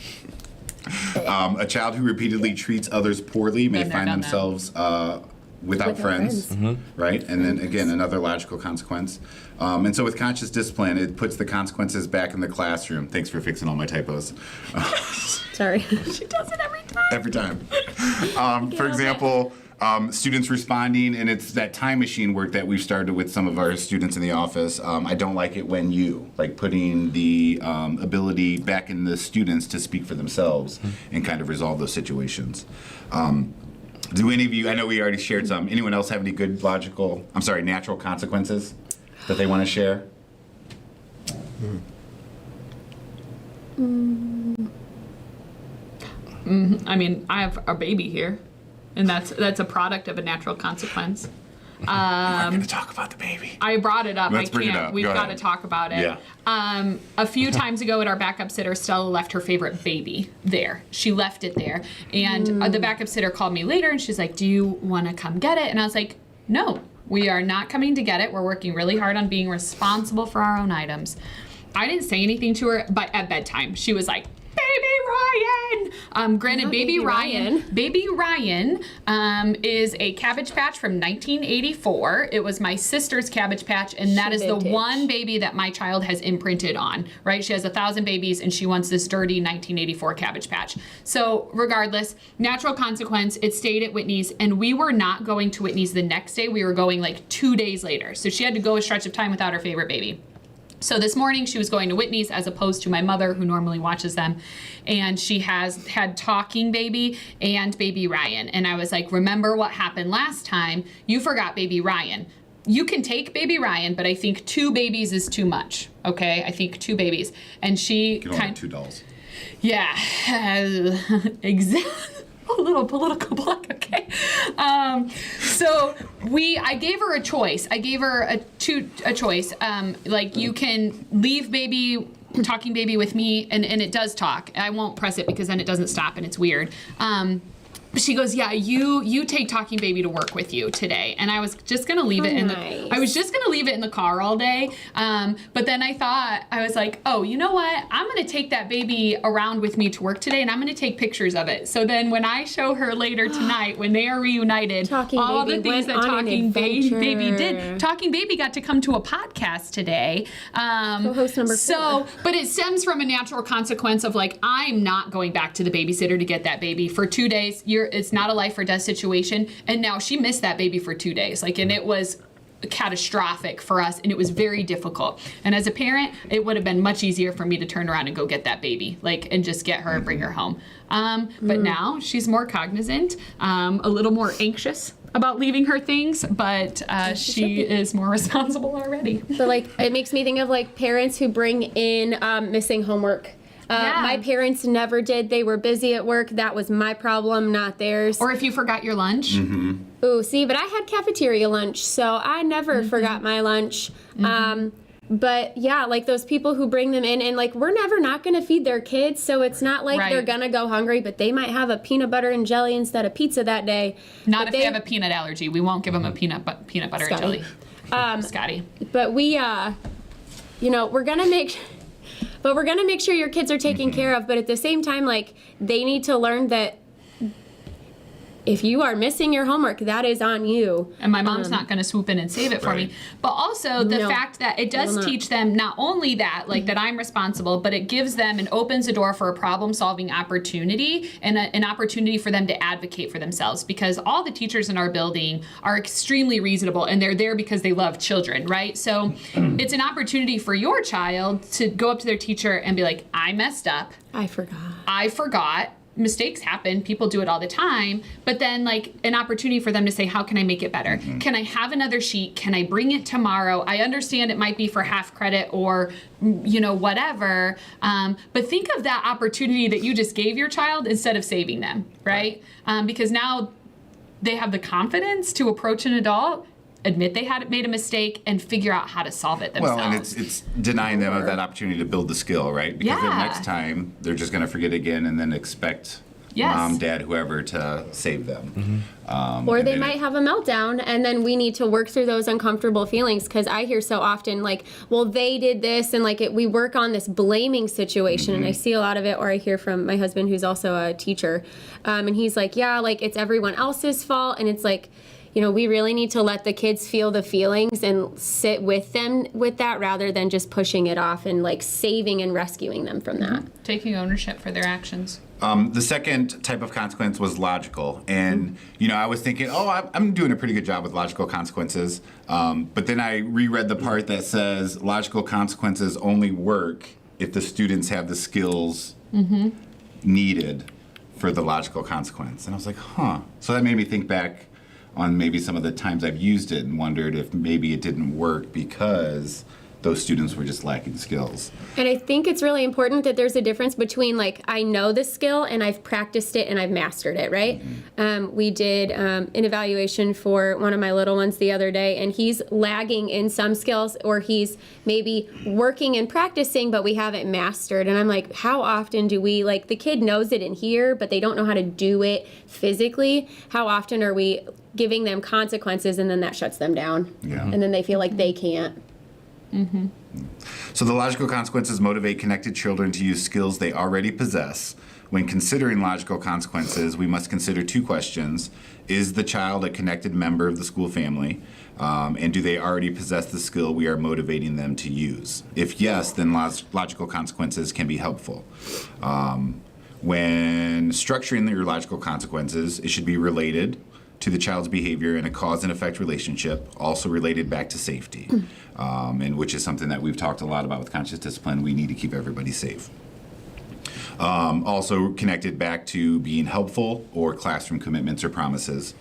A child who repeatedly treats others poorly may Been there, find done that. themselves without friends, right? And then again, another logical consequence. And so with conscious discipline, it puts the consequences back in the classroom. Thanks for fixing all my typos. Sorry. She does it every time. Every time. For example, students responding, and it's that time machine work that we've started with some of our students in the office. I don't like it when you, like putting the ability back in the students to speak for themselves and kind of resolve those situations. Do any of you, I know we already shared some, anyone else have any good natural consequences that they want to share? I mean, I have a baby here, and that's a product of a natural consequence. I'm going to talk about the baby. I brought it up. Let's I bring it can't. up. We've Go got to ahead. talk about it. Yeah. A few times ago at our backup sitter, Stella left her favorite baby there. She left it there. And the backup sitter called me later and she's like, do you want to come get it? And I was like, no, we are not coming to get it. We're working really hard on being responsible for our own items. I didn't say anything to her, but at bedtime, she was like, Baby Ryan, Granted, Not baby Baby Ryan. Ryan. Baby Ryan is a Cabbage Patch from 1984. It was my sister's Cabbage Patch, and that is Vintage. the one baby that my child has imprinted on, right? She has 1,000 babies, and she wants this dirty 1984 Cabbage Patch. So regardless, natural consequence, it stayed at Whitney's, and we were not going to Whitney's the next day. We were going like 2 days later. So she had to go a stretch of time without her favorite baby. So this morning she was going to Whitney's as opposed to my mother, who normally watches them. And she has had Talking Baby and Baby Ryan. And I was like, remember what happened last time? You forgot Baby Ryan. You can take Baby Ryan, but I think 2 babies is too much. Okay, I think 2 babies. And she You can only have 2 dolls. yeah, exactly. A little political block, okay. So I gave her a choice. I gave her a choice. Like, you can leave Talking Baby with me, and it does talk. I won't press it because then it doesn't stop and it's weird. She goes, yeah, you take Talking Baby to work with you today. And I was just gonna leave it in the car all day. But then I thought, I was like, oh, you know what? I'm gonna take that baby around with me to work today, and I'm gonna take pictures of it. So then when I show her later tonight, when they are reunited, all the things that Talking Baby did. Talking Baby got to come to a podcast today. Co-host number 4. But it stems from a natural consequence of, like, I'm not going back to the babysitter to get that baby for 2 days. It's not a life or death situation. And now she missed that baby for 2 days. Like, and it was catastrophic for us, and it was very difficult. And as a parent, it would have been much easier for me to turn around and go get that baby, like, and just get her and bring her home. But now she's more cognizant, a little more anxious about leaving her things, but she is more responsible already. So, like, it makes me think of, like, parents who bring in missing homework. Yeah. My parents never did. They were busy at work. That was my problem, not theirs. Or if you forgot your lunch. Ooh, see, but I had cafeteria lunch, so I never forgot my lunch. But yeah, like, those people who bring them in, and, like, we're never not going to feed their kids, so it's not like Right. they're going to go hungry, but they might have a peanut butter and jelly instead of pizza that day. Not But if they have a peanut allergy. We won't give them a peanut butter Scotty. and jelly. Scotty. But we, we're going to make... But we're going to make sure your kids are taken care of. But at the same time, like, they need to learn that if you are missing your homework, that is on you. And my mom's not going to swoop in and save it for me. But also the No, fact that it will does not. teach them not only that, like, that I'm responsible, but it gives them and opens a door for a problem-solving opportunity and an opportunity for them to advocate for themselves. Because all the teachers in our building are extremely reasonable, and they're there because they love children, right? So it's an opportunity for your child to go up to their teacher and be like, I messed up. I forgot. Mistakes happen. People do it all the time. But then, like, an opportunity for them to say, how can I make it better? Can I have another sheet? Can I bring it tomorrow? I understand it might be for half credit or, whatever. But think of that opportunity that you just gave your child instead of saving them, right? Because now they have the confidence to approach an adult, admit they had made a mistake, and figure out how to solve it themselves. Well, and it's denying them of that opportunity to build the skill, right? Because then Yeah. next time they're just going to forget again and then expect Yes. mom, dad, whoever to save them. Or And they then might have a meltdown, and then we need to work through those uncomfortable feelings, because I hear so often, like, well, they did this, and, like, we work on this blaming situation, and I see a lot of it, or I hear from my husband, who's also a teacher, and he's like, yeah, like, it's everyone else's fault, and it's like, we really need to let the kids feel the feelings and sit with them with that, rather than just pushing it off and, like, saving and rescuing them from that. Taking ownership for their actions. The second type of consequence was logical. And, I was thinking, I'm doing a pretty good job with logical consequences. But then I reread the part that says logical consequences only work if the students have the skills needed for the logical consequence. And I was like, So that made me think back on maybe some of the times I've used it and wondered if maybe it didn't work because those students were just lacking skills. And I think it's really important that there's a difference between, like, I know the skill and I've practiced it and I've mastered it, right? We did an evaluation for one of my little ones the other day, and he's lagging in some skills, or he's maybe working and practicing, but we haven't mastered. And I'm like, how often do we, like, the kid knows it in here, but they don't know how to do it physically? How often are we giving them consequences and then that shuts them down? Yeah. And then they feel like they can't. So the logical consequences motivate connected children to use skills they already possess. When considering logical consequences, we must consider two questions. Is the child a connected member of the school family? And do they already possess the skill we are motivating them to use? If yes, then logical consequences can be helpful. When structuring your logical consequences, it should be related to the child's behavior in a cause and effect relationship, also related back to safety, and which is something that we've talked a lot about with conscious discipline. We need to keep everybody safe. Also connected back to being helpful or classroom commitments or promises.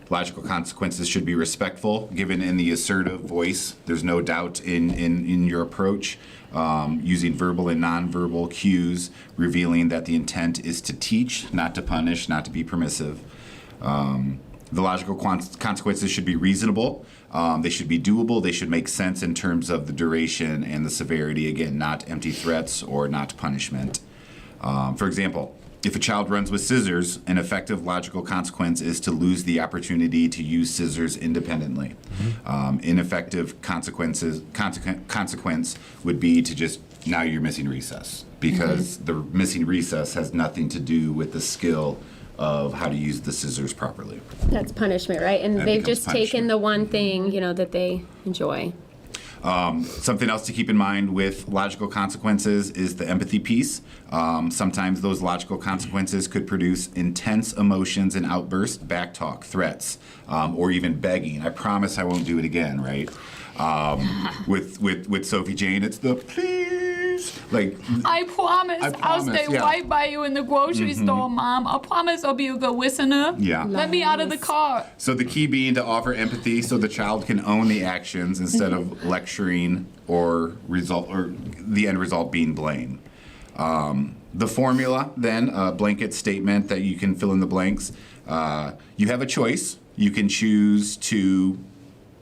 Logical consequences should be respectful, given in the assertive voice. There's no doubt in your approach, using verbal and nonverbal cues, revealing that the intent is to teach, not to punish, not to be permissive. The logical consequences should be reasonable. They should be doable. They should make sense in terms of the duration and the severity. Again, not empty threats or not punishment. For example, if a child runs with scissors, an effective logical consequence is to lose the opportunity to use scissors independently. Ineffective consequence would be to just, now you're missing recess, because the missing recess has nothing to do with the skill of how to use the scissors properly. That's punishment, right? And That they've becomes just taken the one thing, that they enjoy. Something else to keep in mind with logical consequences is the empathy piece. Sometimes those logical consequences could produce intense emotions and outbursts, backtalk, threats, or even begging. I promise I won't do it again, right? With Sophie Jane, it's the please. Like, I promise I'll stay yeah. right by you in the grocery store, Mom. I promise I'll be a good listener. Yeah. Let me out of the car. So the key being to offer empathy so the child can own the actions instead of lecturing or the end result being blame. The formula, then, a blanket statement that you can fill in the blanks. You have a choice. You can choose to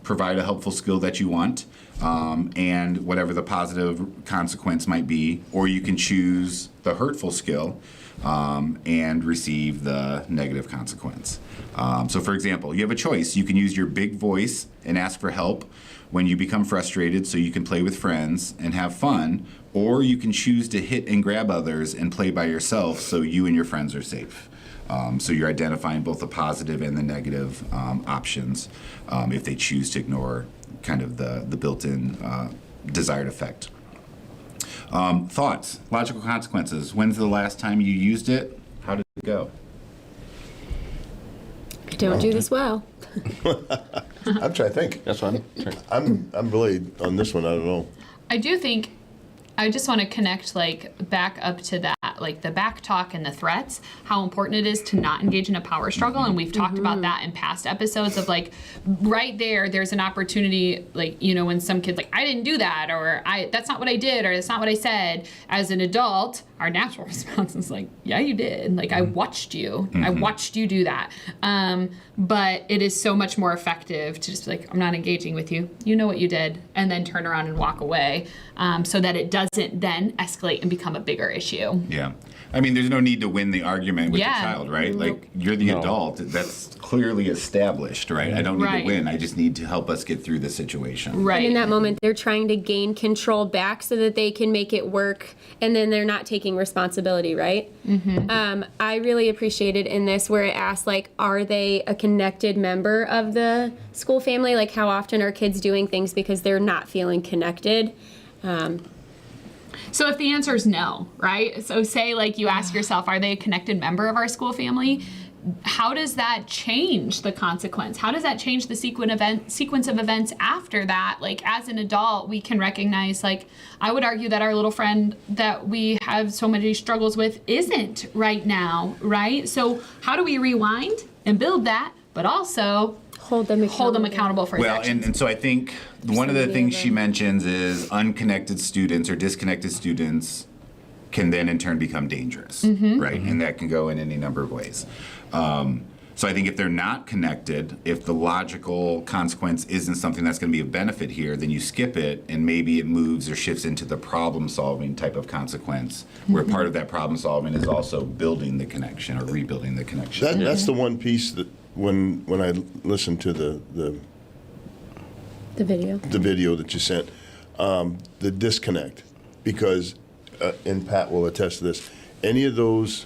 provide a helpful skill that you want, and whatever the positive consequence might be, or you can choose the hurtful skill and receive the negative consequence. So for example, you have a choice. You can use your big voice and ask for help when you become frustrated so you can play with friends and have fun, or you can choose to hit and grab others and play by yourself so you and your friends are safe. So you're identifying both the positive and the negative options if they choose to ignore kind of the built-in desired effect. Thoughts, logical consequences. When's the last time you used it? How did it go? I don't do this well. I'm trying to think. That's what I'm really on this one. I don't know. I do think I just want to connect back up to that, the back talk and the threats, how important it is to not engage in a power struggle. And we've talked about that in past episodes of right there's an opportunity, when some kid's I didn't do that, or that's not what I did, or that's not what I said. As an adult, our natural response is yeah, you did. I watched you. I watched you do that. But it is so much more effective to just be I'm not engaging with you. You know what you did. And then turn around and walk away, so that it doesn't then escalate and become a bigger issue. Yeah. I mean, there's no need to win the argument with the child, right? You're the adult. That's clearly established, right? I don't need to win. I just need to help us get through the situation. Right. And in that moment, they're trying to gain control back so that they can make it work, and then they're not taking responsibility, right? I really appreciated in this where it asked, are they a connected member of the school family? How often are kids doing things because they're not feeling connected? So if the answer is no, right? So say you ask yourself, are they a connected member of our school family? How does that change the consequence? How does that change the sequence of events after that? As an adult, we can recognize, I would argue that our little friend that we have so many struggles with isn't right now, right? So how do we rewind and build that, but also hold them accountable for their actions? And so I think one of the things she mentions is unconnected students or disconnected students can then in turn become dangerous, right? And that can go in any number of ways. So I think if they're not connected, if the logical consequence isn't something that's going to be of benefit here, then you skip it and maybe it moves or shifts into the problem-solving type of consequence, where part of that problem-solving is also building the connection or rebuilding the connection. That's the one piece that when I listen to the The video. the video that you sent, the disconnect, because, and Pat will attest to this, any of those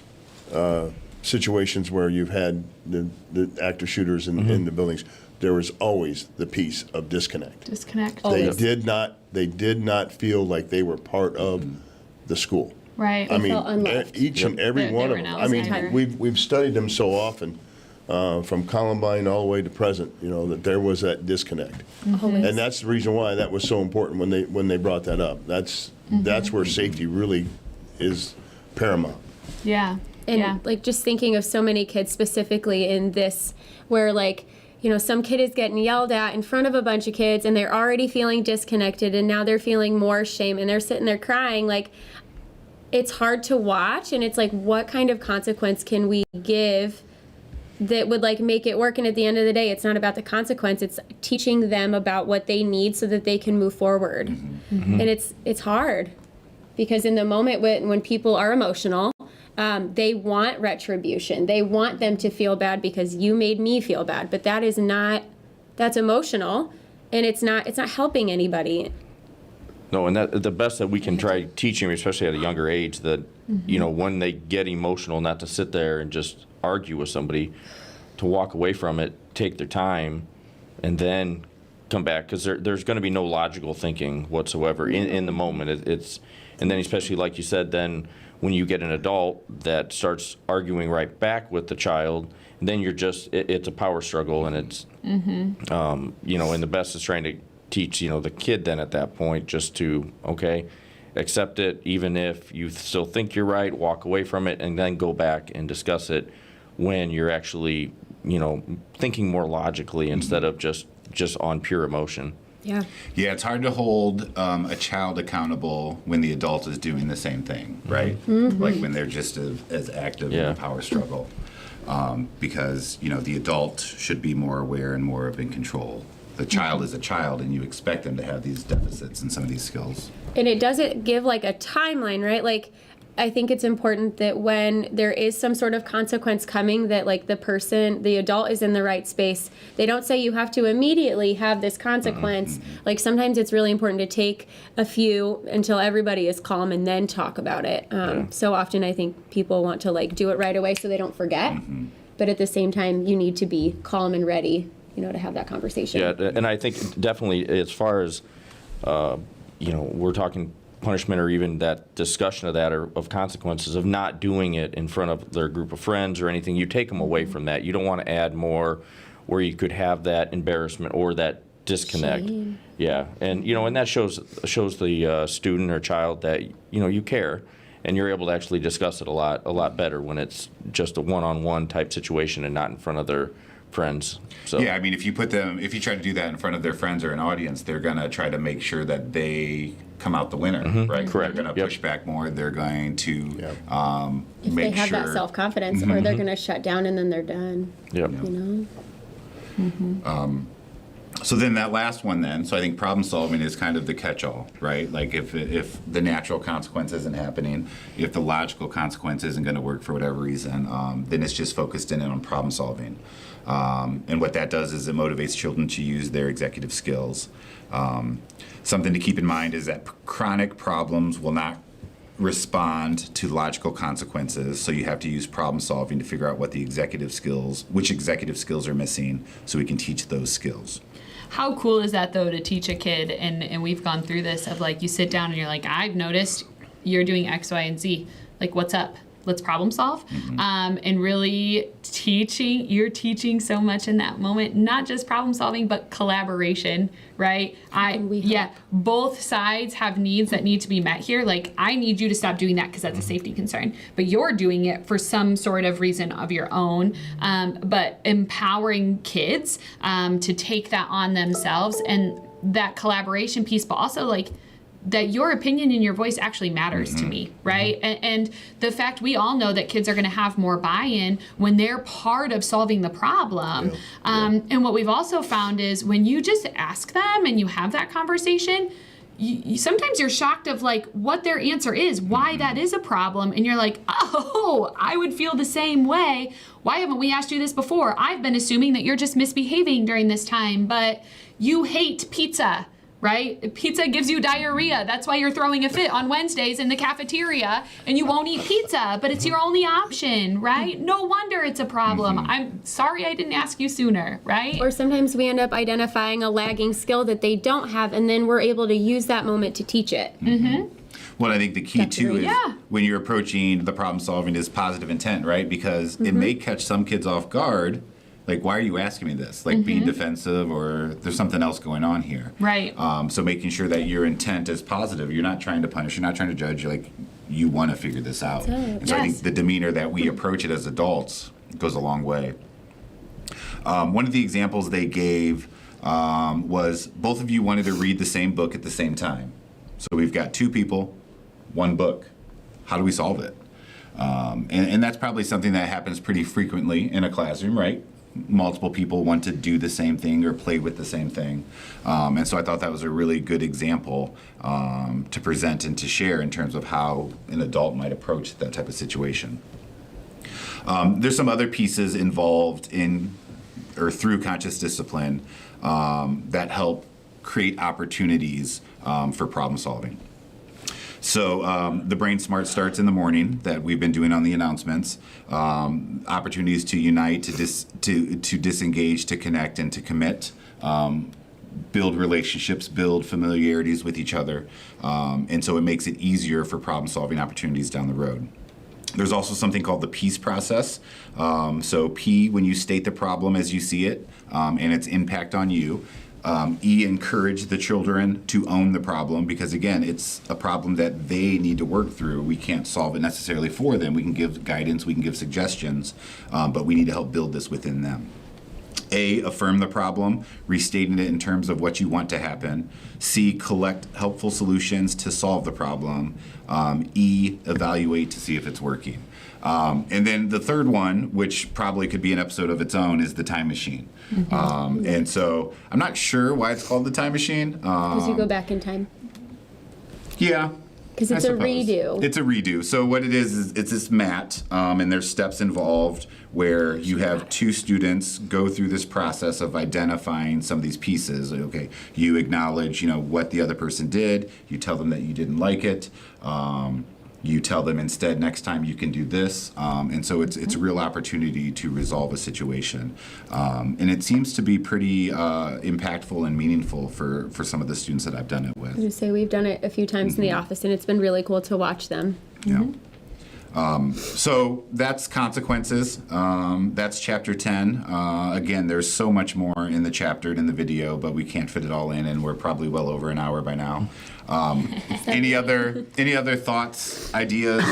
situations where you've had the active shooters in the buildings, there was always the piece of disconnect. Disconnect. They did not feel like they were part of the school. Right. I mean, felt unloved. each and every They one were of an them. I mean, outsider. we've studied them so often, from Columbine all the way to present. That there was that disconnect, Always. and that's the reason why that was so important when they brought that up. That's where safety really is paramount. Yeah. And yeah. like just thinking of so many kids specifically in this, where like, some kid is getting yelled at in front of a bunch of kids and they're already feeling disconnected and now they're feeling more shame and they're sitting there crying. Like, it's hard to watch, and it's like, what kind of consequence can we give that would like make it work? And at the end of the day, it's not about the consequence. It's teaching them about what they need so that they can move forward. And it's hard because in the moment when people are emotional, they want retribution. They want them to feel bad because you made me feel bad. But that's emotional, and it's not helping anybody. No, and that the best that we can try teaching, especially at a younger age, that when they get emotional, not to sit there and just argue with somebody, to walk away from it, take their time, and then come back, because there's going to be no logical thinking whatsoever in the moment. And then especially like you said, then when you get an adult that starts arguing right back with the child, then you're just it's a power struggle, and it's and the best is trying to teach the kid then at that point just to accept it, even if you still think you're right, walk away from it, and then go back and discuss it when you're actually thinking more logically instead of just on pure emotion. Yeah. Yeah, it's hard to hold a child accountable when the adult is doing the same thing, right? Like when they're just as active in the power struggle. Because, the adult should be more aware and more in control. The child is a child, and you expect them to have these deficits in some of these skills. And it doesn't give like a timeline, right? Like, I think it's important that when there is some sort of consequence coming, that like the adult is in the right space. They don't say you have to immediately have this consequence. Like, sometimes it's really important to take a few until everybody is calm and then talk about it. So often I think people want to like do it right away so they don't forget. But at the same time, you need to be calm and ready, to have that conversation. Yeah, and I think definitely as far as, we're talking punishment or even that discussion of that or of consequences of not doing it in front of their group of friends or anything, you take them away from that. You don't want to add more where you could have that embarrassment or that disconnect. Shame. Yeah, and and that shows the student or child that you care, and you're able to actually discuss it a lot better when it's just a one-on-one type situation and not in front of their friends. So Yeah, I mean, if you try to do that in front of their friends or an audience, they're going to try to make sure that they come out the winner, right? Correct. They're going to push back more. They're going to If they make have sure. that self-confidence, or they're going to shut down and then they're done. Yep. So then that last one then, so I think problem solving is kind of the catch-all, right? Like if the natural consequence isn't happening, if the logical consequence isn't going to work for whatever reason, then it's just focused in on problem solving. And what that does is it motivates children to use their executive skills. Something to keep in mind is that chronic problems will not respond to logical consequences, so you have to use problem solving to figure out which executive skills are missing so we can teach those skills. How cool is that, though, to teach a kid? And we've gone through this of like, you sit down and you're like, I've noticed you're doing X, Y, and Z. Like, what's up? Let's problem solve. And really you're teaching so much in that moment, not just problem solving, but collaboration, right? Both sides have needs that need to be met here. Like, I need you to stop doing that because that's a safety concern, but you're doing it for some sort of reason of your own. But empowering kids to take that on themselves, and that collaboration piece, but also like, that your opinion and your voice actually matters to me, right? And the fact we all know that kids are going to have more buy-in when they're part of solving the problem. And what we've also found is when you just ask them and you have that conversation, sometimes you're shocked of like what their answer is, why that is a problem, and you're like, oh, I would feel the same way. Why haven't we asked you this before? I've been assuming that you're just misbehaving during this time, but you hate pizza, right? Pizza gives you diarrhea. That's why you're throwing a fit on Wednesdays in the cafeteria and you won't eat pizza, but it's your only option, right? No wonder it's a problem. I'm sorry I didn't ask you sooner, right? Or sometimes we end up identifying a lagging skill that they don't have, and then we're able to use that moment to teach it. Well, I think the key too is Yeah. when you're approaching the problem solving is positive intent, right? Because it may catch some kids off guard. Like, why are you asking me this? Like being defensive, or there's something else going on here. Right. So making sure that your intent is positive. You're not trying to punish. You're not trying to judge. You're like, you want to figure this out. And so I Yes. think the demeanor that we approach it as adults goes a long way. One of the examples they gave was both of you wanted to read the same book at the same time. So we've got two people, one book. How do we solve it? And that's probably something that happens pretty frequently in a classroom, right? Multiple people want to do the same thing or play with the same thing. And so I thought that was a really good example to present and to share in terms of how an adult might approach that type of situation. There's some other pieces involved in or through conscious discipline that help create opportunities for problem solving. So the Brain Smart starts in the morning that we've been doing on the announcements. Opportunities to unite, to disengage, to connect, and to commit. Build relationships, build familiarities with each other. And so it makes it easier for problem solving opportunities down the road. There's also something called the peace process. So P, when you state the problem as you see it and its impact on you. E, encourage the children to own the problem, because again, it's a problem that they need to work through. We can't solve it necessarily for them. We can give guidance, we can give suggestions, but we need to help build this within them. A, affirm the problem, restating it in terms of what you want to happen. C, collect helpful solutions to solve the problem. E, evaluate to see if it's working. And then the third one, which probably could be an episode of its own, is the time machine. And so I'm not sure why it's called the time machine. Because you go back in time. Yeah. Because it's I a suppose. redo. It's a redo. So what it is it's this mat, and there's steps involved where you have two students go through this process of identifying some of these pieces. Okay, you acknowledge, what the other person did. You tell them that you didn't like it. You tell them instead next time you can do this, and so it's a real opportunity to resolve a situation, and it seems to be pretty impactful and meaningful for some of the students that I've done it with. I say we've done it a few times in the office, and it's been really cool to watch them. Yeah. So that's consequences. That's chapter 10. Again, there's so much more in the chapter and in the video, but we can't fit it all in, and we're probably well over an hour by now. Any other thoughts, ideas,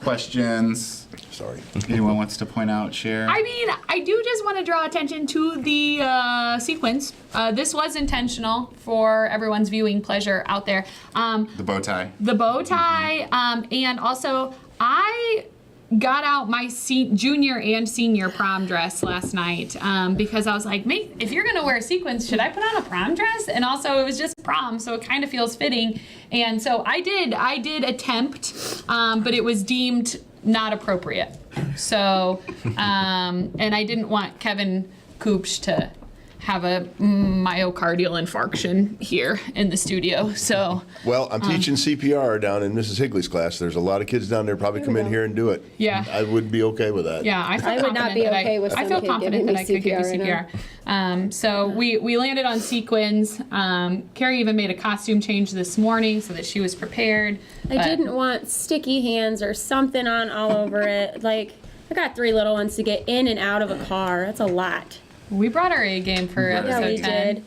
questions? Sorry. Anyone wants to point out, share? I mean, I do just want to draw attention to the sequence. This was intentional for everyone's viewing pleasure out there. The bow tie. The bow tie, and also I got out my junior and senior prom dress last night because I was like, mate, if you're gonna wear sequins, should I put on a prom dress? And also it was just prom, so it kind of feels fitting. And so I did attempt, but it was deemed not appropriate. So, and I didn't want Kevin Kubsch to have a myocardial infarction here in the studio. So, Well, I'm teaching CPR down in Mrs. Higley's class. There's a lot of kids down there probably come in here and do it. Yeah. I would be okay with that. yeah, I feel I would not confident be that okay with I some feel kid confident giving that me I could give you CPR CPR. So we landed on sequins. Kari even made a costume change this morning so that she was prepared. I didn't want sticky hands or something on all over it. Like, I got 3 little ones to get in and out of a car. That's a lot. We brought our A game for Yeah, episode we 10. did.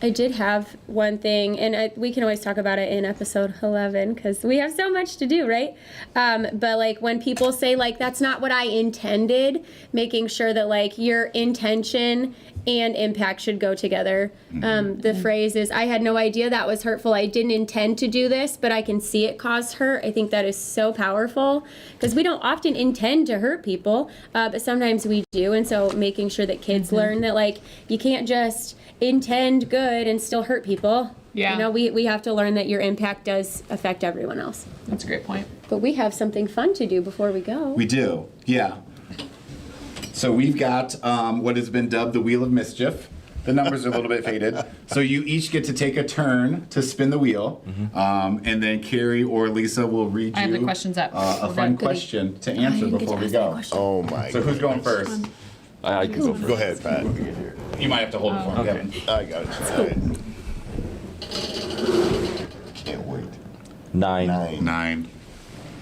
I did have one thing, and we can always talk about it in episode 11 because we have so much to do, right? But like when people say like that's not what I intended, making sure that like your intention and impact should go together. The phrase is, I had no idea that was hurtful. I didn't intend to do this, but I can see it caused hurt. I think that is so powerful because we don't often intend to hurt people, but sometimes we do. And so making sure that kids learn that like you can't just intend good and still hurt people. Yeah. You know, we have to learn that your impact does affect everyone else. That's a great point. But we have something fun to do before we go. We do, yeah. So we've got what has been dubbed the Wheel of Mischief. The numbers are a little bit faded. So you each get to take a turn to spin the wheel, and then Kari or Lisa will read you I have the questions up. a fun question to answer before we go. Oh my. So who's going first? I can go first. Go ahead, Pat. You might have to hold it for me, okay. Kevin. I got it. All right. Can't wait. 9. 9.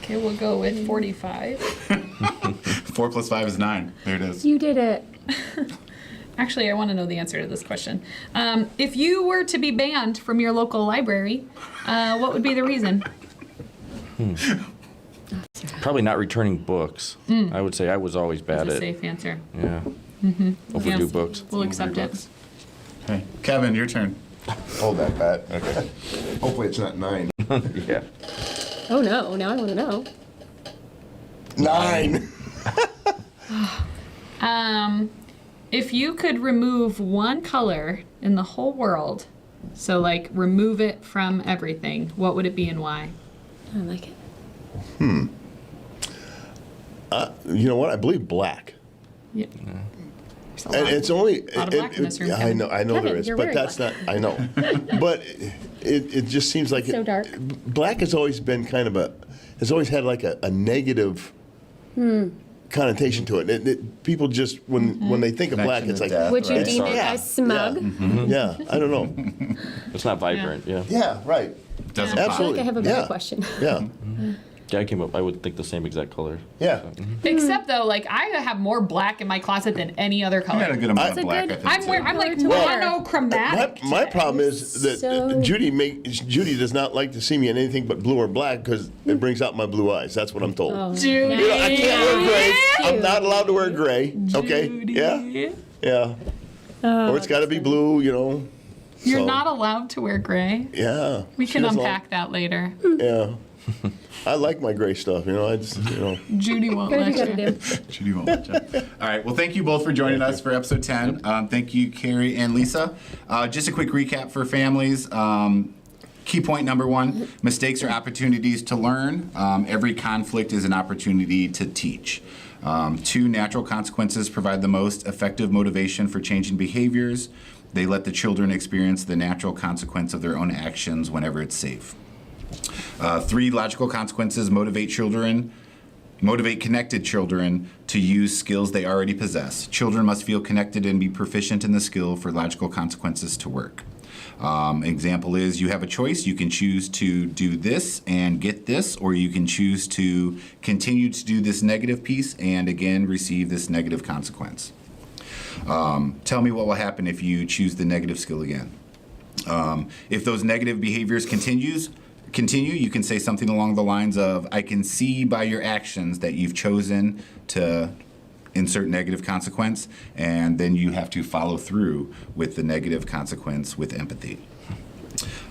Okay, we'll go with 45. 4 plus 5 is 9. There it is. You did it. Actually, I want to know the answer to this question. If you were to be banned from your local library, what would be the reason? Probably not returning books. I would say I was always bad That's a at safe answer. yeah. Overdue Yes. books. We'll accept it. Okay. Kevin, your turn. Hold that, Pat. Okay. Hopefully it's not 9. Yeah. Oh no, now I want to know. 9. If you could remove one color in the whole world, so like remove it from everything, what would it be and why? I like it. You know what? I believe black. Yeah. There's a And lot. it's only. A lot of black in this room, I Kevin. know Kevin, there is, you're but wearing that's black. not. I know, but it just seems like So dark. Black has always been kind of has always had like a negative connotation to it. People just when they think of black, Connection it's to like death, Would you right? deem it Yeah. as smug? yeah, I don't know. It's not vibrant. Yeah. Yeah, right. Doesn't I pop. feel like I have a better Yeah. question. Yeah, Yeah, I came up. I would think the same exact color. yeah. Except though, like I have more black in my closet than any other I got a color. good amount That's of a black, good- I think, too. I'm like to wear. monochromatic. My problem is that So- Judy does not like to see me in anything but blue or black because it brings out my blue eyes. That's what I'm told. Oh. Judy. You know, I can't wear gray. I'm Cute. not allowed to wear gray. Okay. Judy. Yeah. Yeah. Or it's got to be blue. You know. You're So, not allowed to wear gray. Yeah. We She can doesn't unpack that later. Yeah. I like my gray stuff. You know. I just. You know. Judy won't What let have you got to you. do? Judy won't let you. All right. Well, thank you both for joining us for episode 10. Thank you, Kari and Lisa. Just a quick recap for families. Key point number 1, mistakes are opportunities to learn. Every conflict is an opportunity to teach. 2, natural consequences provide the most effective motivation for changing behaviors. They let the children experience the natural consequence of their own actions whenever it's safe. 3, logical consequences motivate connected children to use skills they already possess. Children must feel connected and be proficient in the skill for logical consequences to work. Example is you have a choice. You can choose to do this and get this, or you can choose to continue to do this negative piece and again receive this negative consequence. Tell me what will happen if you choose the negative skill again. If those negative behaviors continue, you can say something along the lines of, I can see by your actions that you've chosen to insert negative consequence, and then you have to follow through with the negative consequence with empathy.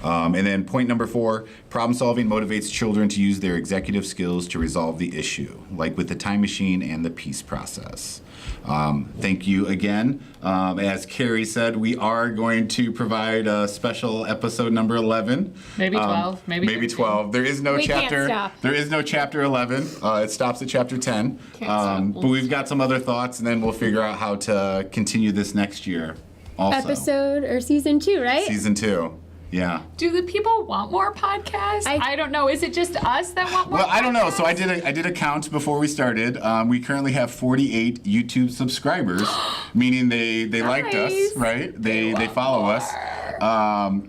And then point number 4, problem solving motivates children to use their executive skills to resolve the issue, like with the time machine and the peace process. Thank you again. As Kari said, we are going to provide a special episode number 11. Maybe 12, maybe 13. 12. There is no We can't chapter. stop. There is no chapter 11. It stops at chapter 10. Can't stop. But we've got some other thoughts, and then we'll figure out how to continue this next year. Also, Episode or season 2, right? season 2. Yeah. Do the people want more podcasts? I don't know. Is it just us that want more? Well, I don't know. So podcasts? I did a count before we started. We currently have 48 YouTube subscribers, meaning they liked us, Nice. right? They want follow us.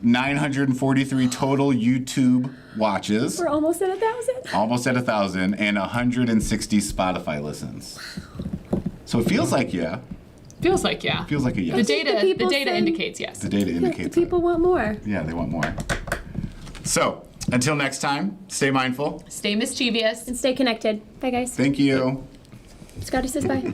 943 total YouTube watches, We're almost at 1,000. almost at 1,000, and 160 Spotify listens. So it feels like Feels like yeah. feels like a yes. The the data people said- indicates yes. The data The indicates people want more. that. Yeah, they want more. So until next time, stay mindful. Stay mischievous. And stay connected. Bye, guys. Thank you. Scotty says bye.